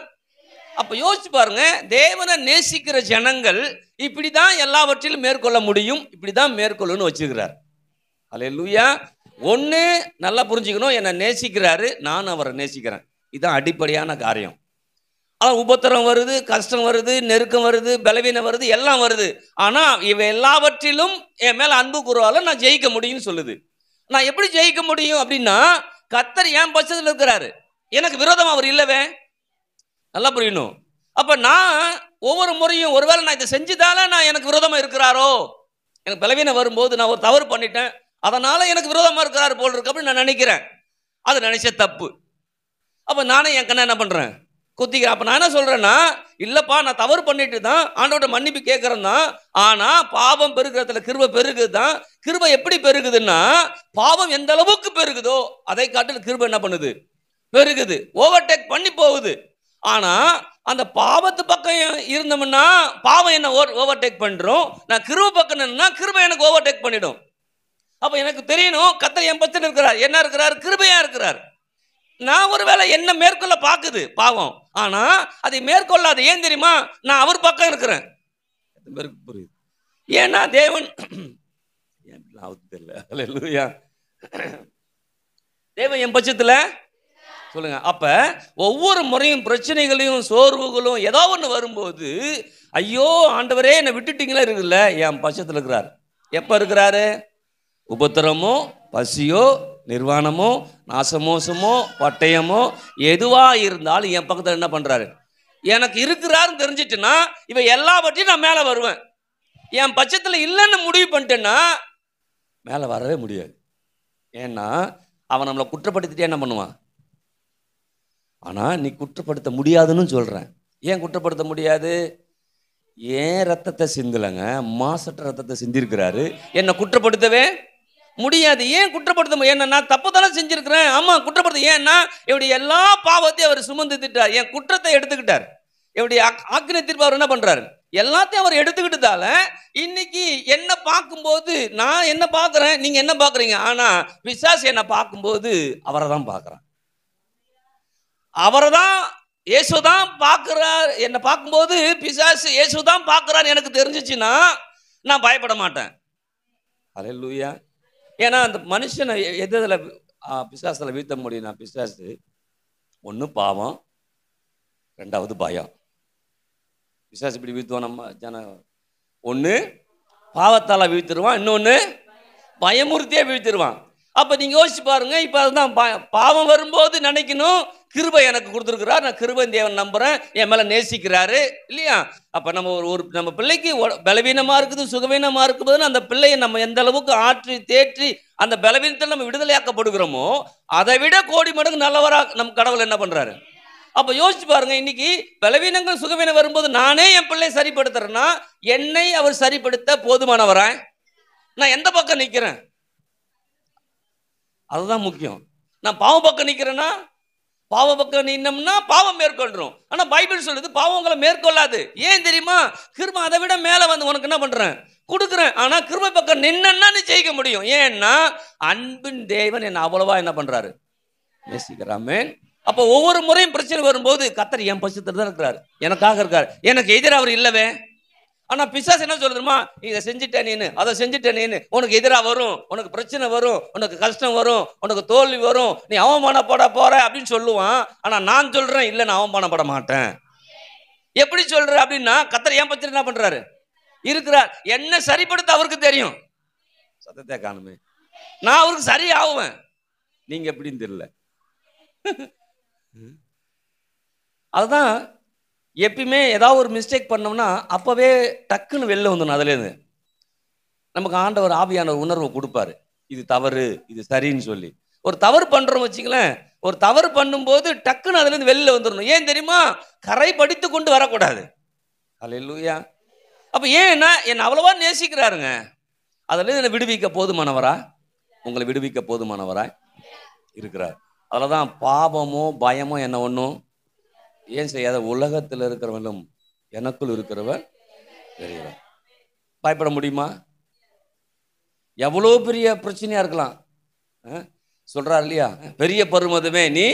அப்ப யோசிச்சு பாருங்க, தேவனை நேசிக்கிற ஜனங்கள் இப்படிதான் எல்லாவற்றிலும் மேற்கொள்ள முடியும், இப்படிதான் மேற்கொள்ளணும்னு வச்சுக்கிறார். அல்லேலூயா. ஒன்று நல்லா புரிஞ்சுக்கணும், என்னை நேசிக்கிறாரு, நான் அவரை நேசிக்கிறேன். இதுதான் அடிப்படையான காரியம். ஆனால் உபத்திரம் வருது, கஷ்டம் வருது, நெருக்கம் வருது, பலவீனம் வருது, எல்லாம் வருது. ஆனால் இவை எல்லாவற்றிலும் என் மேலே அன்பு கூறுவால நான் ஜெயிக்க முடியும்னு சொல்லுது. நான் எப்படி ஜெயிக்க முடியும் அப்படின்னா, கர்த்தர் என் பட்சத்தில் இருக்கிறாரு, எனக்கு விரோதம் அவர் இல்லவே. நல்லா புரியணும். அப்ப நான் ஒவ்வொரு முறையும் ஒருவேளை நான் இதை செஞ்சுதால நான் எனக்கு விரோதமா இருக்கிறாரோ, எனக்கு பலவீனம் வரும்போது நான் ஒரு தவறு பண்ணிட்டேன், அதனால எனக்கு விரோதமா இருக்கிறாரு போல் இருக்கு அப்படின்னு நான் நினைக்கிறேன். அது நினைச்ச தப்பு. அப்ப நானே என் கண்ணை என்ன பண்றேன்? குத்திக்கிறேன். அப்ப நான் என்ன சொல்றேன்னா, இல்லப்பா நான் தவறு பண்ணிட்டு தான் ஆண்டவரோட மன்னிப்பு கேட்கறேன் தான். ஆனா பாவம் பெருகிறதுல கிருபை பெருகுதான். கிருபை எப்படி பெருகுதுன்னா, பாவம் எந்த அளவுக்கு பெருகுதோ அதை காட்டில் கிருபை என்ன பண்ணுது? பெருகுது, ஓவர்டேக் பண்ணி போகுது. ஆனா அந்த பாவத்து பக்கம் இருந்தோம்னா பாவம் என்ன ஓவர்டேக் பண்றோம், நான் கிருபை பக்கம் நின்னா கிருபை எனக்கு ஓவர்டேக் பண்ணிடும். அப்ப எனக்கு தெரியணும், கர்த்தர் என் பக்கத்தில் இருக்கிறார். என்ன இருக்கிறார்? கிருபையா இருக்கிறார். நான் ஒருவேளை என்ன மேற்கொள்ள பார்க்குது பாவம், ஆனா அதை மேற்கொள்ளாது. ஏன் தெரியுமா? நான் அவர் பக்கம் இருக்கிறேன். புரியுது? ஏன்னா தேவன் தெரியல, தேவன் என் பட்சத்தில் சொல்லுங்க. அப்ப ஒவ்வொரு முறையும் பிரச்சனைகளையும் சோர்வுகளும் ஏதோ ஒன்று வரும்போது, ஐயோ ஆண்டவரே என்னை விட்டுட்டீங்களா இருக்குல்ல, என் பட்சத்தில் இருக்கிறார். எப்ப இருக்கிறாரு? உபத்திரமோ பசியோ நிர்வாணமோ நாசமோசமோ பட்டயமோ எதுவா இருந்தாலும் என் பக்கத்தில் என்ன பண்றாரு? எனக்கு இருக்கிறாருன்னு தெரிஞ்சிட்டுன்னா இவ எல்லாவற்றையும் நான் மேலே வருவேன். என் பட்சத்தில் இல்லைன்னு முடிவு பண்ணிட்டேன்னா மேலே வரவே முடியாது. ஏன்னா அவன் நம்மளை குற்றப்படுத்திட்டே என்ன பண்ணுவான்? ஆனால் நீ குற்றப்படுத்த முடியாதுன்னு சொல்கிறேன். ஏன் குற்றப்படுத்த முடியாது? ஏன் ரத்தத்தை சிந்தலைங்க, மாசற்ற ரத்தத்தை சிந்திருக்கிறாரு, என்னை குற்றப்படுத்தவே முடியாது. ஏன் குற்றப்படுத்த? ஏன்னா நான் தப்பு தானே செஞ்சிருக்கிறேன். ஆமாம், குற்றப்படுத்த. ஏன்னா என்னுடைய எல்லா பாவத்தையும் அவர் சுமந்துட்டார், என் குற்றத்தை எடுத்துக்கிட்டார். என்னுடைய ஆக்கினை தீர்ப்பு அவர் என்ன பண்றாரு? எல்லாத்தையும் அவர் எடுத்துக்கிட்டதால இன்னைக்கு என்ன பார்க்கும்போது நான் என்ன பார்க்குறேன், நீங்க என்ன பார்க்குறீங்க? ஆனா பிசாசு என்ன பார்க்கும்போது அவரை தான் பார்க்குறான். அவரை தான், இயேசுதான் பார்க்கிறார். என்னை பார்க்கும்போது பிசாசு இயேசுதான் பார்க்கிறார் எனக்கு தெரிஞ்சிச்சுன்னா நான் பயப்பட மாட்டேன். அல்லேலூயா. ஏன்னா அந்த மனுஷனை எதில் பிசாசில் வீழ்த்த முடியும்னா, பிசாசு ஒன்று பாவம், ரெண்டாவது பயம். பிசாசு இப்படி வீழ்த்துவான் நம்ம ஜன. ஒன்று பாவத்தால் வீழ்த்திடுவான், இன்னொன்று பயமுறுத்தியே வீழ்த்திடுவான். அப்போ நீங்கள் யோசிச்சு பாருங்க. இப்போ அதுதான் பாவம் வரும்போது நினைக்கணும், கிருபை எனக்கு கொடுத்துருக்கிறார், நான் கிருபை தேவன் நம்புகிறேன், என் மேலே நேசிக்கிறாரு இல்லையா? அப்போ நம்ம நம்ம பிள்ளைக்கு பலவீனமாக இருக்குது, சுகவீனமாக இருக்குதுன்னு அந்த பிள்ளையை நம்ம எந்த அளவுக்கு ஆற்றி தேற்றி அந்த பலவீனத்தில் நம்ம விடுதலையாக்கப்படுகிறோமோ அதை விட கோடி மடங்கு நல்லவராக நம் கடவுள் என்ன பண்ணுறாரு? அப்போ யோசிச்சு பாருங்க. இன்னைக்கு பலவீனங்கள் சுகவீனம் வரும்போது நானே என் பிள்ளையை சரிப்படுத்துறேன்னா என்னை அவர் சரிப்படுத்த போதுமானவரா? நான் எந்த பக்கம் நிற்கிறேன்? அதுதான் முக்கியம். நான் பாவ பக்கம் நிற்கிறேன்னா, பாவ பக்கம் நின்னோம்னா பாவம் மேற்கொள்றோம். ஆனால் பைபிள் சொல்லுது பாவம் உங்களை மேற்கொள்ளாது. ஏன் தெரியுமா? கிருபை அதை விட மேலே வந்து உனக்கு என்ன பண்ணுறேன்? கொடுக்குறேன். ஆனால் கிருபை பக்கம் நின்னா நீ ஜெயிக்க முடியும். ஏன்னா அன்பின் தேவன் என்ன அவ்வளவா என்ன பண்ணுறாரு? நேசிக்கிறாமே. அப்போ ஒவ்வொரு முறையும் பிரச்சனை வரும்போது கர்த்தர் என் பட்சத்தில் தான் இருக்கிறார், எனக்காக இருக்கார், எனக்கு எதிராக அவர் இல்லவே. ஆனால் பிசாசு என்ன சொல்லுதுமா? இதை செஞ்சுட்டேன் நீனு, அதை செஞ்சுட்டேன் நீனு, உனக்கு எதிராக வரும், உனக்கு பிரச்சனை வரும், உனக்கு கஷ்டம் வரும், உனக்கு தோல்வி வரும், நீ அவமானப்பட போற அப்படின்னு சொல்லுவான். ஆனால் நான் சொல்றேன், இல்லை நான் அவமானப்பட மாட்டேன். எப்படி சொல்ற அப்படின்னா, கர்த்தர் என் பட்சத்தில் என்ன பண்றாரு? இருக்கிறார். என்ன சரிப்படுத்த அவருக்கு தெரியும். சத்தத்தை காணுமே. நான் அவருக்கு சரி ஆகுவேன். நீங்க எப்படின்னு தெரியல. அதுதான் எப்பயுமே ஏதாவது ஒரு மிஸ்டேக் பண்ணோம்னா அப்பவே டக்குன்னு வெளில வந்துடணும். அதுலேருந்து நமக்கு ஆண்டவர் ஆவியான உணர்வு கொடுப்பாரு, இது தவறு இது சரின்னு சொல்லி. ஒரு தவறு பண்றோம் வச்சுங்களேன், ஒரு தவறு பண்ணும்போது டக்குன்னு அதுலேருந்து வெளில வந்துடணும். ஏன் தெரியுமா? கரை படித்து கொண்டு வரக்கூடாது. அல்லேலூயா. அப்போ ஏன்னா என்னை அவ்வளவா நேசிக்கிறாருங்க, அதுலேருந்து என்னை விடுவிக்க போதுமானவரா, உங்களை விடுவிக்க போதுமானவரா இருக்கிறார். அதில் தான் பாவமோ பயமோ என்ன ஒன்றும் ஏன் செய்யாத? உலகத்தில் இருக்கிறவனும் எனக்குள் இருக்கிறவன் பெரியவன். பயப்பட முடியுமா? எவ்வளோ பெரிய பிரச்சனையா இருக்கலாம். சொல்றார் இல்லையா, பெரிய பருமதமே நீ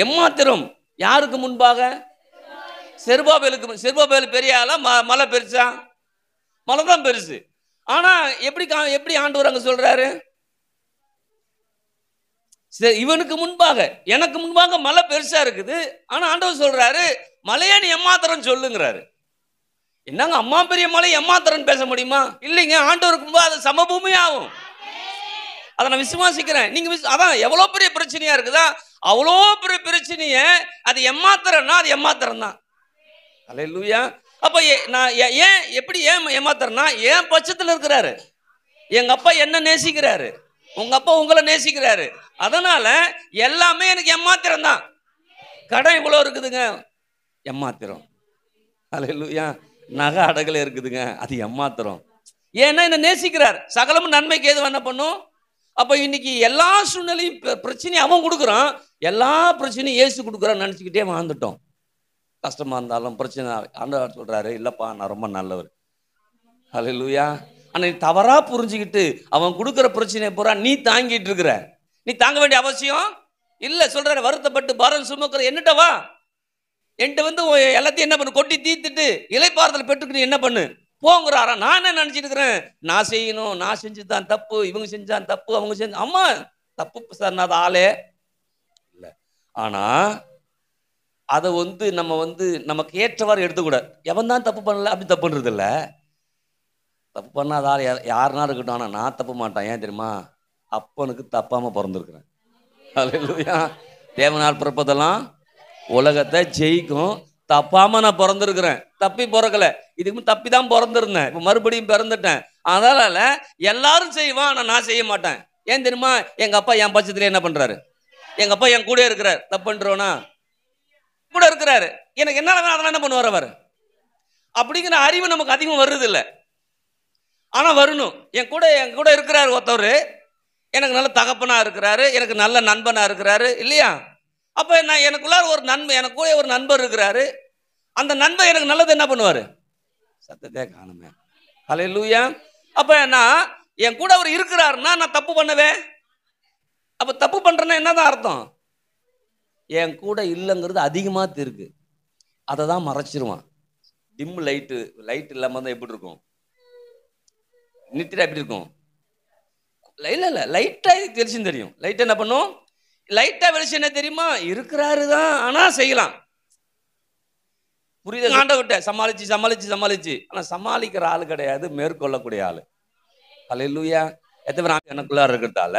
எம்மாத்திரம் யாருக்கு முன்பாக? செருபாபேலுக்கு. செருபாபேல் பெரிய ஆளா, மலை பெருசா? மலை தான் பெருசு. ஆனா எப்படி ஆண்டவர் அங்க சொல்றாரு? இவனுக்கு முன்பாக, எனக்கு முன்பாக மலை பெருசா இருக்குது. ஆனா ஆண்டவர் சொல்றாரு, மலையே நீ எம்மாத்திரம் சொல்லுங்கிறாரு. என்னங்க அம்மா பெரிய மலை எம்மாத்திரம் பேச முடியுமா? இல்லைங்க, ஆண்டவருக்கு முன்பாக அது சமபூமி ஆகும். அதை நான் விசுவாசிக்கிறேன். நீங்க அதான் எவ்வளோ பெரிய பிரச்சனையா இருக்குதா, அவ்வளோ பெரிய பிரச்சனைய அது எம்மாத்திரம்னா அது எம்மாத்திரம் தான். அல்லேலூயா. அப்ப நான் ஏன் எப்படி ஏமாத்துறேன்னா, ஏன் பட்சத்தில் இருக்கிறாரு. எங்க அப்பா என்ன நேசிக்கிறாரு, உங்க அப்பா உங்களை நேசிக்கிறாரு. அதனால எல்லாமே எனக்கு எம்மாத்திரம் தான். கடன் இவ்வளோ இருக்குதுங்க, எம்மாத்திரம். அல்லேலூயா. நகை அடகுல இருக்குதுங்க, அது எம்மாத்திரம். ஏன்னா என்ன நேசிக்கிறார். சகலமும் நன்மைக்கு ஏது என்ன பண்ணும். அப்ப இன்னைக்கு எல்லா சூழ்நிலையும் பிரச்சனையும் அவன் கொடுக்குறான், எல்லா பிரச்சனையும் இயேசு கொடுக்குறான்னு நினச்சிக்கிட்டே வாழ்ந்துட்டோம். கஷ்டமா இருந்தாலும் பிரச்சனை ஆண்டவர் சொல்றாரு, இல்லப்பா நான் ரொம்ப நல்லவர். அல்லேலூயா. ஆனா நீ தவறா புரிஞ்சுக்கிட்டு அவன் கொடுக்குற பிரச்சனையை பூரா நீ தாங்கிட்டு இருக்கிற. நீ தாங்க வேண்டிய அவசியம் இல்லை. சொல்றாரு, வருத்தப்பட்டு பாரம் சுமக்கிற என்னட்ட வா, என்கிட்ட வந்து எல்லாத்தையும் என்ன பண்ணு, கொட்டி தீர்த்துட்டு இலைப்பாறுதல் பெற்றுக்கிட்டு என்ன பண்ணு போங்கிறாரா. நான் என்ன நினைச்சிட்டு இருக்கிறேன், நான் செய்யணும், நான் செஞ்சுதான் தப்பு, இவங்க செஞ்சான் தப்பு, அவங்க செஞ்சு அம்மா தப்பு சார், நான் ஆளே இல்லை. ஆனா அதை நமக்கு ஏற்றவாறு எடுத்துக்கூடாது. எவன் தான் தப்பு பண்ணல அப்படி தப்புன்றது இல்லை. தப்பு பண்ணாத ஆள் யாருன்னா இருக்கட்டும், ஆனால் நான் தப்பு மாட்டான். ஏன் தெரியுமா? அப்பனுக்கு தப்பாமல் பிறந்திருக்கிறேன். அல்லேலூயா. தேவனால் பிறப்பதெல்லாம் உலகத்தை ஜெயிக்கும். தப்பாமல் நான் பிறந்திருக்கிறேன், தப்பி பிறக்கல. இதுக்கு தப்பி தான் பிறந்திருந்தேன், இப்போ மறுபடியும் பிறந்துட்டேன். அதனால எல்லாரும் செய்வான், ஆனால் நான் செய்ய மாட்டேன். ஏன் தெரியுமா? எங்க அப்பா என் பட்சத்துல என்ன பண்றாரு? எங்க அப்பா என் கூட இருக்கிறார். தப்பு பண்றோனா? கூட இருக்கிறாரு. எனக்கு என்ன அதெல்லாம் என்ன பண்ணுவார் அவர்? அப்படிங்கிற அறிவு நமக்கு அதிகம் வருது இல்ல. ஆனா வரணும். என் கூட இருக்கிறாரு ஒருத்தவர். எனக்கு நல்ல தகப்பனா இருக்கிறாரு, எனக்கு நல்ல நண்பனா இருக்கிறாரு இல்லையா? அப்ப நான் எனக்குள்ளார ஒரு நண்பன், எனக்கு கூட ஒரு நண்பர் இருக்கிறாரு. அந்த நண்பன் எனக்கு நல்லது என்ன பண்ணுவாரு? சத்தத்தை காணுமே. ஹல்லேலூயா. அப்ப நான் என் கூட அவர் இருக்கிறாருன்னா நான் தப்பு பண்ணுவேன். அப்ப தப்பு பண்றேன்னா என்னதான் அர்த்தம்? என் கூட இல்லைங்கிறது அதிகமா இருக்கு. அதை தான் மறைச்சிருவான். டிம் லைட் இல்லாம தான் எப்படி இருக்கும்? நித்திரா எப்படி இருக்கும்? இல்ல லைட்டா வெளிச்சம் தெரியும். லைட் என்ன பண்ணும்? லைட்டா வெளிச்சம் என்ன தெரியுமா? இருக்கிறாரு தான், ஆனா செய்யலாம். புரியுது? ஆண்டவர்கிட்ட சமாளிச்சு ஆனா சமாளிக்கிற ஆளு கிடையாது, மேற்கொள்ளக்கூடிய ஆளு. ஹல்லேலூயா. எத்தனை பேர் எனக்குள்ளார இருக்கிறதால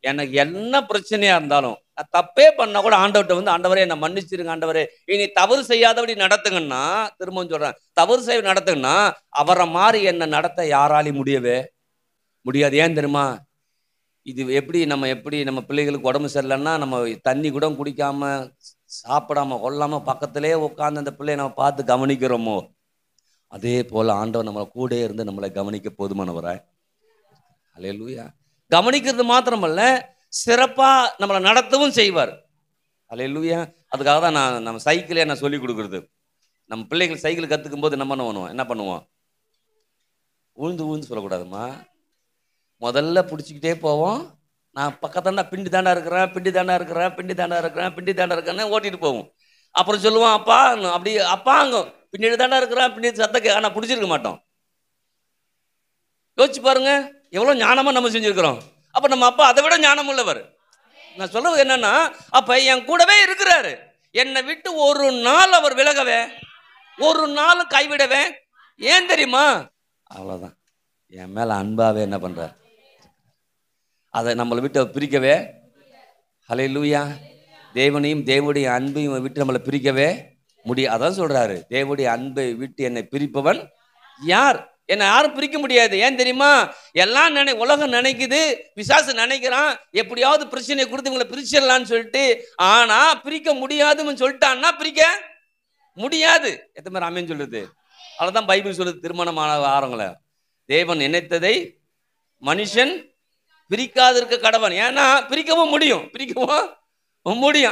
எனக்கு என்ன பிரச்சனையா இருந்தாலும் நான் தப்பே பண்ணா கூட ஆண்டவர்கிட்ட வந்து, ஆண்டவரே என்னை மன்னிச்சிருங்க ஆண்டவரே, இனி தவறு செய்யாதபடி நடத்துங்கன்னா, திரும்பவும் சொல்றேன், தவறு செய்ய நடத்துங்கன்னா அவரை மாதிரி என்ன நடத்த யாராலையும் முடியவே முடியாது. ஏன் தெரியுமா? இது எப்படி நம்ம பிள்ளைகளுக்கு உடம்பு சரியில்லைன்னா நம்ம தண்ணி கூட குடிக்காம சாப்பிடாம கொள்ளாம பக்கத்திலே உட்கார்ந்து அந்த பிள்ளையை நம்ம பார்த்து கவனிக்கிறோமோ, அதே போல ஆண்டவர் நம்ம கூட இருந்து நம்மளை கவனிக்க போதுமானவராய். ஹல்லேலூயா. கவனிக்கிறது மாத்திரமல்ல, சிறப்பா நம்மளை நடத்தவும் செய்வார். ஹல்லேலூயா. அதுக்காக தான் நம்ம சைக்கிளே நான் சொல்லி கொடுக்குறது. நம்ம பிள்ளைகள் சைக்கிள் கத்துக்கும் போது என்ன பண்ணுவோம்? ஊழ்ந்து சொல்லக்கூடாதுமா. முதல்ல பிடிச்சிக்கிட்டே போவோம். நான் பக்கத்தாண்டா பிண்டி தாண்டா இருக்கிறேன்னு ஓட்டிட்டு போவோம். அப்புறம் சொல்லுவான் அப்பா, அப்படி அப்பாங்க பின்னாடி தாண்டா இருக்கிறான், பின்னாடி சத்தக்கு, ஆனா பிடிச்சிருக்க மாட்டோம். யோசிச்சு பாருங்க, எவ்வளவு ஞானமா நம்ம செஞ்சிருக்கிறோம். அப்ப நம்ம அப்பா அதை விட ஞானம் உள்ளவர். நான் சொல்றது என்னன்னா, அப்ப என் கூடவே இருக்கிறாரு. என்னை விட்டு ஒரு நாள் அவர் விலகவே, ஒரு நாள் கைவிடவே. ஏன் தெரியுமா? அவ்வளவுதான். என் மேல அன்பாவே என்ன பண்றார்? அதை நம்மளை விட்டு பிரிக்கவே. ஹல்லேலூயா. தேவனையும் தேவனுடைய அன்பையும் விட்டு நம்மளை பிரிக்கவே முடியாது. அதான் சொல்றாரு, தேவனுடைய அன்பை விட்டு என்னை பிரிப்பவன் யார்? என்னை யாரும் பிரிக்க முடியாது. ஏன் தெரியுமா? எல்லாம் உலகம் நினைக்குது, பிசாசு நினைக்கிறான், எப்படியாவது பிரச்சனையை கொடுத்து இவங்களை பிரிச்சிடலான்னு சொல்லிட்டு. ஆனா பிரிக்க முடியாதுன்னு சொல்லிட்டான்னா பிரிக்க முடியாது. எத்தனை பேர் ஆமென் சொல்லுது? அதான் பைபிள் சொல்லுது, திருமணமான ஆரங்கள தேவன் நினைத்ததை மனுஷன் பிரிக்காது இருக்க கடவன். ஏன்னா பிரிக்கவும் முடியும்.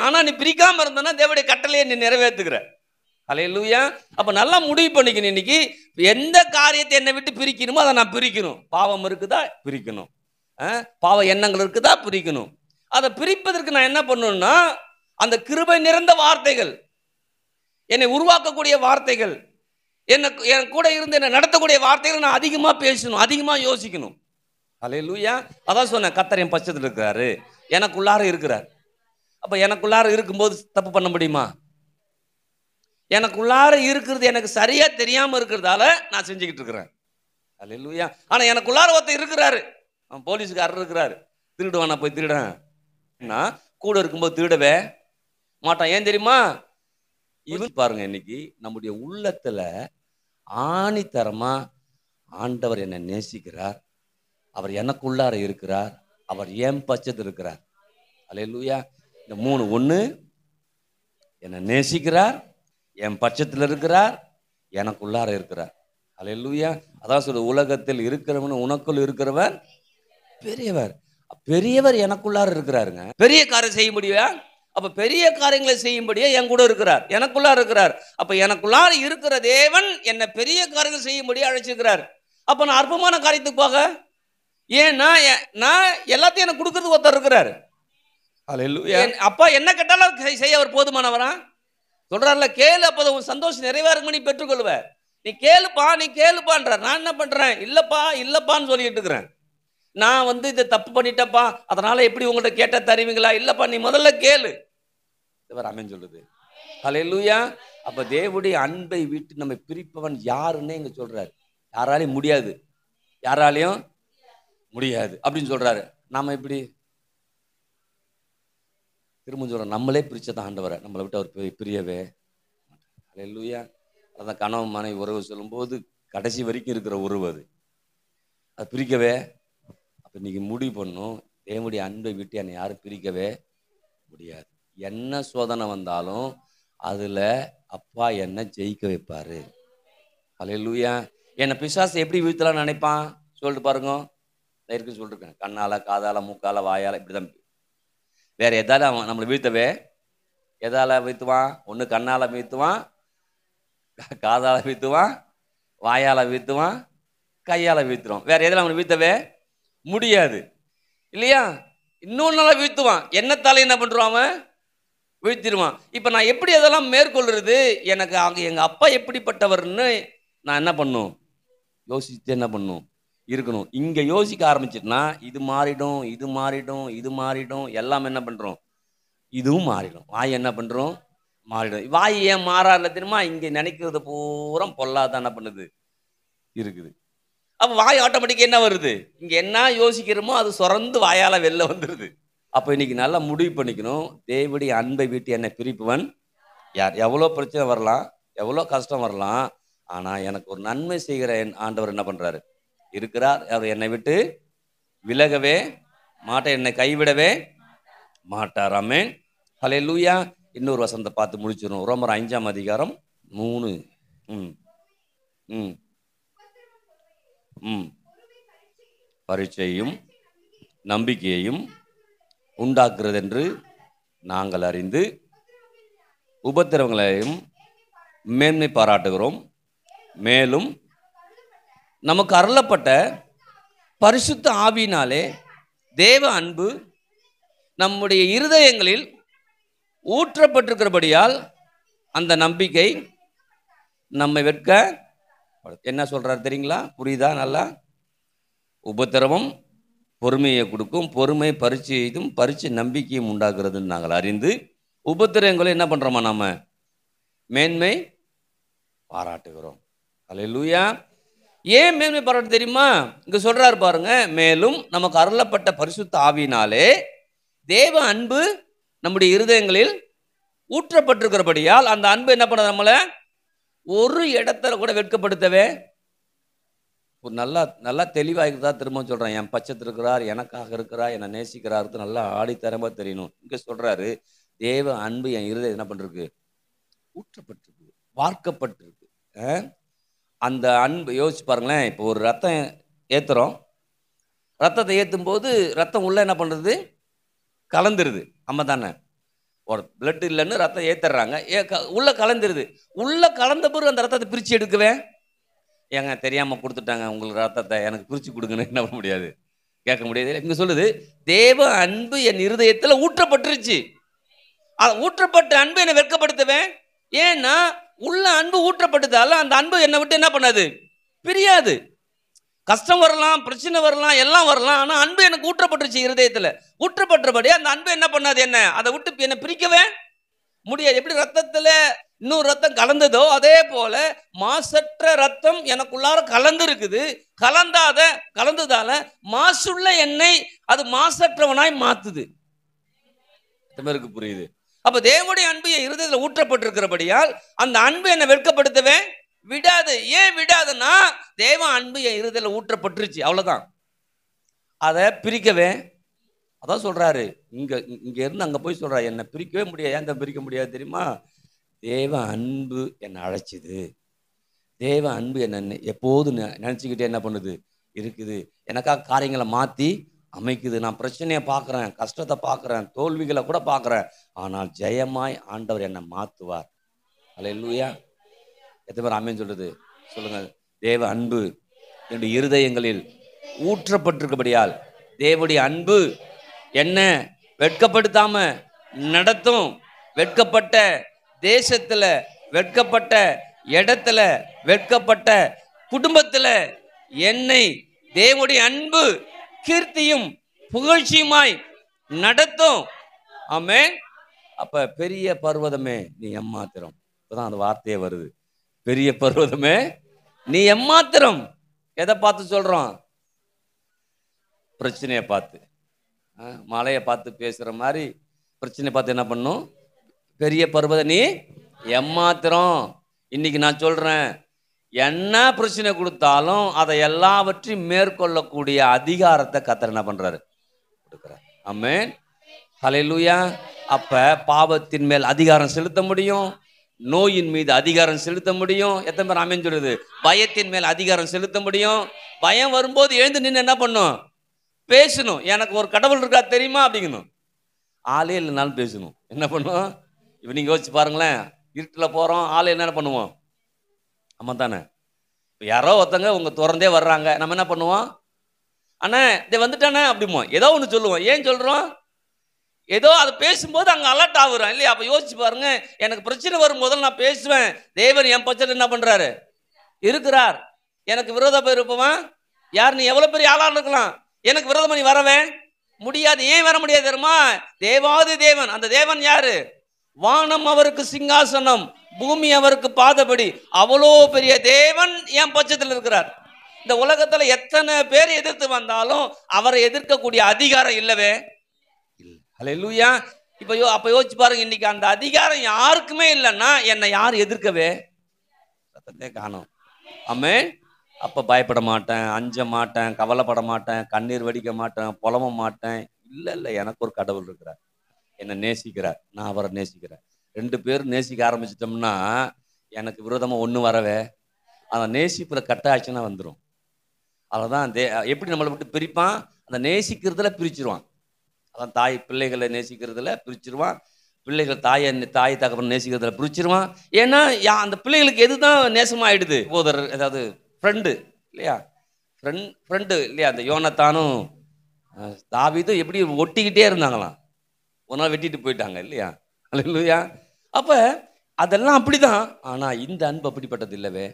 ஆனா நீ பிரிக்காம இருந்தனா தேவனுடைய கட்டளையை நீ நிறைவேற்றுகிற. ஹல்லேலூயா. அப்ப நல்லா முடிவு பண்ணிக்கணும். இன்னைக்கு எந்த காரியத்தை என்னை விட்டு பிரிக்கணுமோ அதை நான் பிரிக்கணும். பாவம் இருக்குதா பிரிக்கணும், பாவ எண்ணங்கள் இருக்குதா பிரிக்கணும். அதை பிரிப்பதற்கு நான் என்ன பண்ணணும்னா, அந்த கிருபை நிறைந்த வார்த்தைகள், என்னை உருவாக்கக்கூடிய வார்த்தைகள், என் கூட இருந்து என்னை நடத்தக்கூடிய வார்த்தைகள் நான் அதிகமா பேசணும், அதிகமா யோசிக்கணும். ஹல்லேலூயா. அதான் சொன்னேன், கர்த்தர் என் பட்சத்தில் இருக்கிறாரு, எனக்குள்ளார இருக்கிறார். அப்ப எனக்குள்ளார இருக்கும்போது தப்பு பண்ண முடியுமா? எனக்குள்ளார இருக்கிறது எனக்கு சரியா தெரியாம இருக்கிறதால நான் செஞ்சுக்கிட்டு இருக்கிறேன். ஹல்லேலூயா. ஆனா எனக்குள்ளார ஒருத்தர் இருக்கிறாரு, அவன் போலீஸ்காரர் இருக்கிறாரு, திருடுவானா போய் திருடன் கூட இருக்கும்போது திருடவே மாட்டான். ஏன் தெரியுமா? இவன் பாருங்க, இன்னைக்கு நம்முடைய உள்ளத்துல ஆணித்தரமா ஆண்டவர் என்னை நேசிக்கிறார், அவர் எனக்குள்ளார இருக்கிறார், அவர் என் பட்சத்தில் இருக்கிறார். ஹல்லேலூயா. இந்த மூணு, ஒண்ணு என்னை நேசிக்கிறார், என் பட்சத்தில் இருக்கிறார், எனக்குள்ளார இருக்கிறார். ஹல்லேலூயா. அதான் சொல்ற, உலகத்தில் இருக்கிறவன் உனக்குள் இருக்கிறவன் பெரியவர். பெரியவர் எனக்குள்ளார இருக்கிறாருங்க. பெரிய காரியம் செய்ய முடியும். அப்ப பெரிய காரியங்களை செய்யும்படியே என் கூட இருக்கிறார், எனக்குள்ளார இருக்கிறார். அப்ப எனக்குள்ளார இருக்கிற தேவன் என்ன பெரிய காரியங்கள் செய்யும்படியே அழைச்சிருக்கிறார். அப்ப நான் அற்பமான காரியத்துக்கு போக, ஏன்னா நான் எல்லாத்தையும் எனக்கு கொடுக்கறது ஒருத்தர் இருக்கிறாரு. ஹல்லேலூயா. அப்பா என்ன கேட்டாலும் செய்ய அவர் போதுமானவரா? சொல்றாருல, கேளு அப்போ உன் சந்தோஷம் நிறைவேறும், நீ பெற்றுக்கொள்வ. நீ கேளுப்பான்றார். நான் என்ன பண்றேன்? இல்லப்பான்னு சொல்லிட்டு இருக்கிறேன். நான் இதை தப்பு பண்ணிட்டப்பா, அதனால எப்படி உங்கள்கிட்ட கேட்ட தருவீங்களா? இல்லப்பா, நீ முதல்ல கேளு. ஆமென் சொல்லுது. ஹல்லேலூயா. அப்ப தேவனுடைய அன்பை விட்டு நம்ம பிரிப்பவன் யாருன்னு இங்க சொல்றாரு. யாராலையும் முடியாது அப்படின்னு சொல்றாரு. நாம எப்படி திரும்ப சொல்றோம், நம்மளே பிரிச்சதான் ஆண்டவரை, நம்மளை விட்டு அவர் பிரியவே. ஹல்லேலூயா. அதான் கணவன் மனைவி உறவு சொல்லும்போது கடைசி வரைக்கும் இருக்கிற உறவு, அது பிரிக்கவே. அப்ப இன்னைக்கு முடிவு பண்ணும், தேவனுடைய அன்பை விட்டு என்னை யாரும் பிரிக்கவே முடியாது. என்ன சோதனை வந்தாலும் அதில் அப்பா என்னை ஜெயிக்க வைப்பார். அல்லேலூயா. என்னை பிசாசு எப்படி வீழ்த்தலாம்னு நினைப்பான் சொல்லிட்டு பாருங்க. இருக்குன்னு சொல்லிருக்கேன். கண்ணால், காதால், மூக்கால், வாயால், இப்படி தான். வேறு எதால அவன் நம்மளை வீழ்த்தவே எதால் வீழ்த்துவான்? ஒன்று கண்ணால் வீழ்த்துவான், காதால் வீழ்த்துவான், வாயால் வீழ்த்துவான், கையால் வீழ்த்துவான். வேறு எதில் அவனை வீழ்த்தவே முடியாது இல்லையா? இன்னொன்று நாளாக வீழ்த்துவான். என்னத்தால என்ன பண்ணுறான்? அவன் வீழ்த்திடுவான். இப்போ நான் எப்படி அதெல்லாம் மேற்கொள்கிறது? எனக்கு அங்கே எங்கள் அப்பா எப்படிப்பட்டவர்னு நான் என்ன பண்ணும்? யோசித்து என்ன பண்ணும் இருக்கணும். இங்கே யோசிக்க ஆரம்பிச்சிட்டுனா இது மாறிடும், இது மாறிடும், இது மாறிடும். எல்லாம் என்ன பண்ணுறோம்? இதுவும் மாறிடும். வாய் என்ன பண்ணுறோம்? மாறிடும். வாய் ஏன் மாறாதுல தெரியுமா? இங்கே நினைக்கிறது பூரா பொல்லாதான் என்ன பண்ணுது இருக்குது. அப்போ வாய் ஆட்டோமேட்டிக்காக என்ன வருது? இங்கே என்ன யோசிக்கிறோமோ அது சுரந்து வாயால் வெளில வந்துடுது. அப்போ இன்னைக்கு நல்லா முடிவு பண்ணிக்கணும். தேவனுடைய அன்பை விட்டு என்னை பிரிப்பவன் யார்? எவ்வளோ பிரச்சனை வரலாம், எவ்வளோ கஷ்டம் வரலாம், ஆனால் எனக்கு ஒரு நன்மை செய்கிற என் ஆண்டவர் என்ன பண்ணுறாரு? இருக்கிறார். அவர் என்னை விட்டு விலகவே மாட்டார், என்னை கைவிடவே மாட்டார். ஆமென். ஹல்லேலூயா. இன்னொரு வசனத்தை பார்த்து முடிச்சிடும். ரோமர் 5ஆம் அதிகாரம் 3. பரீட்சையும் நம்பிக்கையையும் உண்டாக்குறது என்று நாங்கள் அறிந்து உபத்திரவங்களையும் மேன்மை பாராட்டுகிறோம். மேலும் நமக்கு அருளப்பட்ட பரிசுத்த ஆவியினாலே தேவ அன்பு நம்முடைய இருதயங்களில் ஊற்றப்பட்டிருக்கிறபடியால் அந்த நம்பிக்கை நம்மை வெட்க என்ன சொல்றாரு தெரியுங்களா? புரியுதா? நல்லா. உபத்திரவம் பொறுமையை கொடுக்கும், பொறுமை பரீட்சையும், பரீட்சை நம்பிக்கையும் உண்டாக்குறதுன்னு நாங்கள் அறிந்து உபத்திரவங்களை என்ன பண்றோமா? நாம மேன்மை பாராட்டுகிறோம். அல்லேலூயா. ஏன் மேன்மை பாராட்டு தெரியுமா? இங்க சொல்றாரு பாருங்க. மேலும் நமக்கு அருளப்பட்ட பரிசுத்த ஆவியினாலே தேவ அன்பு நம்முடைய இருதயங்களில் ஊற்றப்பட்டிருக்கிறபடியால் அந்த அன்பு என்ன பண்ண நம்மளை ஒரு இடத்துல கூட வெட்கப்படுத்தவே. ஒரு நல்லா தெளிவாக திரும்ப சொல்றேன். என் பட்சத்தில் இருக்கிறார், எனக்காக இருக்கிறார், என்னை நேசிக்கிறார், நல்லா ஆடித்தரமா தெரியணும். இங்க சொல்றாரு தேவ அன்பு என் இருதயம் என்ன பண்றது? ஊற்றப்பட்டிருக்கு, வார்க்கப்பட்டிருக்கு. அந்த அன்பு யோசிச்சு பாருங்களேன். இப்போ ஒரு ரத்தம் ஏற்றுறோம். ரத்தத்தை ஏற்றும் போது ரத்தம் உள்ள என்ன பண்ணுறது? கலந்துருது. ஆமாம் தானே? ஒரு பிளட் இல்லைன்னு ரத்தம் ஏற்றுறாங்க, உள்ள கலந்துருது. உள்ள கலந்த பிறகு அந்த ரத்தத்தை பிரித்து எடுக்குவேன். ஏங்க தெரியாமல் கொடுத்துட்டாங்க உங்களுக்கு ரத்தத்தை, எனக்கு பிரித்து கொடுங்கன்னு என்ன பண்ண முடியாது, கேட்க முடியாது. இங்கே சொல்லுது தேவ அன்பு என் இருதயத்தில் ஊற்றப்பட்டுருச்சு. ஊற்றப்பட்ட அன்பு என்னை வெட்கப்படுத்துவேன். ஏன்னா உள்ள அன்பு ஊற்றப்பட்டதால அந்த அன்பு என்னை விட்டு என்ன பண்ணாது? பிரியாது. கஷ்டம் வரலாம், பிரச்சனை வரலாம், எல்லாம் வரலாம், ஆனால் அன்பு எனக்கு ஊற்றப்பட்டுருச்சு. இருதயத்தில் ஊற்றப்பட்டபடி அந்த அன்பு என்ன பண்ணாது? என்ன அதை விட்டு என்னை பிரிக்கவே முடியாது. எப்படி ரத்தத்தில் இன்னொரு ரத்தம் கலந்ததோ அதே போல மாசற்ற ரத்தம் எனக்குள்ளார கலந்து இருக்குது. கலந்ததால மாசுள்ள என்னை அது மாசற்றவனாய் மாத்துது. புரியுது? அப்ப தேவனுடைய அன்பு என் இருதயத்தில் ஊற்றப்பட்டிருக்கிறபடியால் அந்த அன்பு என்னை வெட்கப்படுத்தவே விடாது. ஏன் விடாதுன்னா தேவ அன்பு என் இருதயத்தில் ஊற்றப்பட்டுருச்சு, அவ்வளவுதான். அதை பிரிக்கவே அதான் சொல்றாரு. இங்க இருந்து அங்க போய் சொல்றாரு என்னை பிரிக்கவே முடியாது. ஏன் பிரிக்க முடியாது தெரியுமா? தேவ அன்பு என்னை அழைச்சிது. தேவ அன்பு என்னை எப்போது நினைச்சுக்கிட்டே என்ன பண்ணுது இருக்குது. எனக்காக காரியங்களை மாற்றி அமைக்குது. நான் பிரச்சனையை பார்க்குறேன், கஷ்டத்தை பார்க்குறேன், தோல்விகளை கூட பார்க்குறேன், ஆனால் ஜெயமாய் ஆண்டவர் என்னை மாற்றுவார். அல்லேலூயா. எத்தனை பேர் ஆமென் சொல்றது சொல்லுங்க. தேவ அன்பு என்னுடைய இருதயங்களில் ஊற்றப்பட்டிருக்கபடியால் தேவனுடைய அன்பு என்ன வெட்கப்படுத்தாம நடத்தும். வெட்கப்பட்ட தேசத்துல, வெட்கப்பட்ட இடத்துல, வெட்கப்பட்ட குடும்பத்துல என்னை தேவனுடைய அன்பு கீர்த்தியும் புகழ்ச்சியுமாய் நடத்தும். ஆமென். அப்ப பெரிய பர்வதமே நீ எம்மாத்திரம். இப்பதான் அந்த வார்த்தையே வருது. பெரிய பர்வதமே நீ எம்மாத்திரம். எதை பார்த்து சொல்றோம்? பிரச்சனையை பார்த்து, மலையை பார்த்து பேசுற மாதிரி பிரச்சனையை பார்த்து என்ன பண்ணும்? பெரிய பர்வதம் நீ எம்மாத்திரம். இன்னைக்கு நான் சொல்றேன், என்ன பிரச்சனை கொடுத்தாலும் அதை எல்லாவற்றையும் மேற்கொள்ளக்கூடிய அதிகாரத்தை கர்த்தர் என்ன பண்றாரு? கொடுக்கிறார். ஆமென். ஹல்லேலூயா. அப்ப பாவத்தின் மேல் அதிகாரம் செலுத்த முடியும், நோயின் மீது அதிகாரம் செலுத்த முடியும். எத்தனை பேர் ஆமென் சொல்றது? பயத்தின் மேல் அதிகாரம் செலுத்த முடியும். பயம் வரும்போது எழுந்து நின்று என்ன பண்ணும்? பேசணும். எனக்கு ஒரு கடவுள் இருக்கா தெரியுமா அப்படிங்கணும். ஆளே இல்லைனாலும் பேசணும். என்ன பண்ணுவோம்? இப்போ நீங்கள் யோசிச்சு பாருங்களேன், இருட்டில் போகிறோம், ஆள் என்ன பண்ணுவோம்? ஆமாம் தானே? இப்போ யாரோ ஒருத்தங்க உங்கள் திறந்தே வர்றாங்க, நம்ம என்ன பண்ணுவோம்? அண்ணா இதை வந்துட்டானே அப்படிமோ, ஏதோ ஒன்று சொல்லுவோம். ஏன் சொல்கிறோம்? ஏதோ அது பேசும்போது அங்கே அலர்ட் ஆகுறோம் இல்லையா? அப்போ யோசிச்சு பாருங்க, எனக்கு பிரச்சனை வரும்போது நான் பேசுவேன். தேவன் என் பட்சத்தில் என்ன பண்ணுறாரு? இருக்கிறார். எனக்கு விரோத பேர் இருப்பவன் யார்? நீ எவ்வளோ பெரிய ஆளாக இருக்கலாம், எனக்கு விரோதம் பண்ணி வரவே முடியாது. ஏன் வர முடியாது தெரியுமா? தேவாதி தேவன். அந்த தேவன் யாரு? வானம் அவருக்கு சிங்காசனம், பூமி அவருக்கு பாதபடி. அவ்வளோ பெரிய தேவன் என் பட்சத்தில் இருக்கிறார். இந்த உலகத்துல எத்தனை பேர் எதிர்த்து வந்தாலும் அவரை எதிர்க்கக்கூடிய அதிகாரம் இல்லவே இல்லை. ஹல்லேலூயா. அப்ப யோசிச்சு பாருங்க, இன்னைக்கு அந்த அதிகாரம் யாருக்குமே இல்லைன்னா என்னை யார் எதிர்க்கவே காணும். ஆமென். அப்ப பயப்பட மாட்டேன், அஞ்ச மாட்டேன், கவலைப்பட மாட்டேன், கண்ணீர் வடிக்க மாட்டேன், புலம்ப மாட்டேன். இல்லை, எனக்கு ஒரு கடவுள் இருக்கிறார், என்னை நேசிக்கிறார், நான் அவரை நேசிக்கிறேன். ரெண்டு பேரும் நேசிக்க ஆரம்பிச்சிட்டோம்னா எனக்கு விரோதமாக ஒன்று வரவே, அந்த நேசிப்பில் கட்ட ஆச்சுன்னா வந்துடும். அதான் எப்படி நம்மளை விட்டு பிரிப்பான்? அந்த நேசிக்கிறதுல பிரிச்சிருவான். அதான் தாய் பிள்ளைகளை நேசிக்கிறதுல பிரிச்சிருவான், பிள்ளைகள் தாய் தகப்பன் நேசிக்கிறதுல பிரிச்சிருவான். ஏன்னா அந்த பிள்ளைகளுக்கு எதுதான் நேசமாயிடுது? போதர் ஏதாவது ஃப்ரெண்டு இல்லையா? ஃப்ரெண்டு இல்லையா? அந்த யோனத்தானும் தாவீதும் எப்படி ஒட்டிக்கிட்டே இருந்தாங்களாம், ஒரு நாள் வெட்டிட்டு போயிட்டாங்க இல்லையா? ஹல்லேலூயா. அப்போ அதெல்லாம் அப்படிதான். ஆனால் இந்த அன்பு அப்படிப்பட்டது இல்லவே.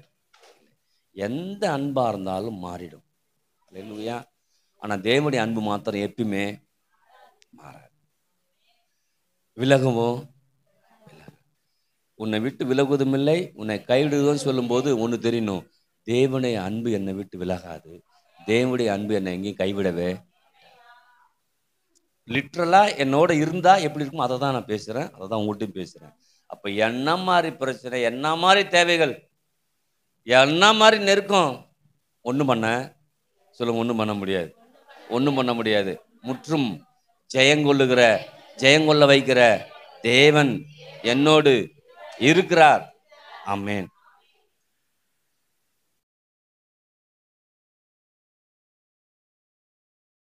எந்த அன்பாக இருந்தாலும் மாறிடும். ஹல்லேலூயா. ஆனால் தேவனுடைய அன்பு மாத்திரம் எப்பயுமே மாறாது. விலகுவோம், உன்னை விட்டு விலகுவதும் இல்லை, உன்னை கைவிடுவதும் சொல்லும்போது ஒன்று தெரியணும், தேவனுடைய அன்பு என்னை விட்டு விலகாது, தேவனுடைய அன்பு என்னை எங்கேயும் கைவிடவே. லிட்ரலாக என்னோட இருந்தால் எப்படி இருக்கும் அதை தான் நான் பேசுகிறேன், அதை தான் உங்கள்கிட்டையும் பேசுகிறேன். அப்போ என்ன மாதிரி பிரச்சனை, என்ன மாதிரி தேவைகள், என்ன மாதிரி நெருக்கம், ஒன்றும் பண்ண சொல்லுங்க, ஒன்றும் பண்ண முடியாது, ஒன்றும் பண்ண முடியாது. முற்றும் ஜெயங்கொள்ள வைக்கிற தேவன் என்னோடு இருக்கிறார். ஆமென்.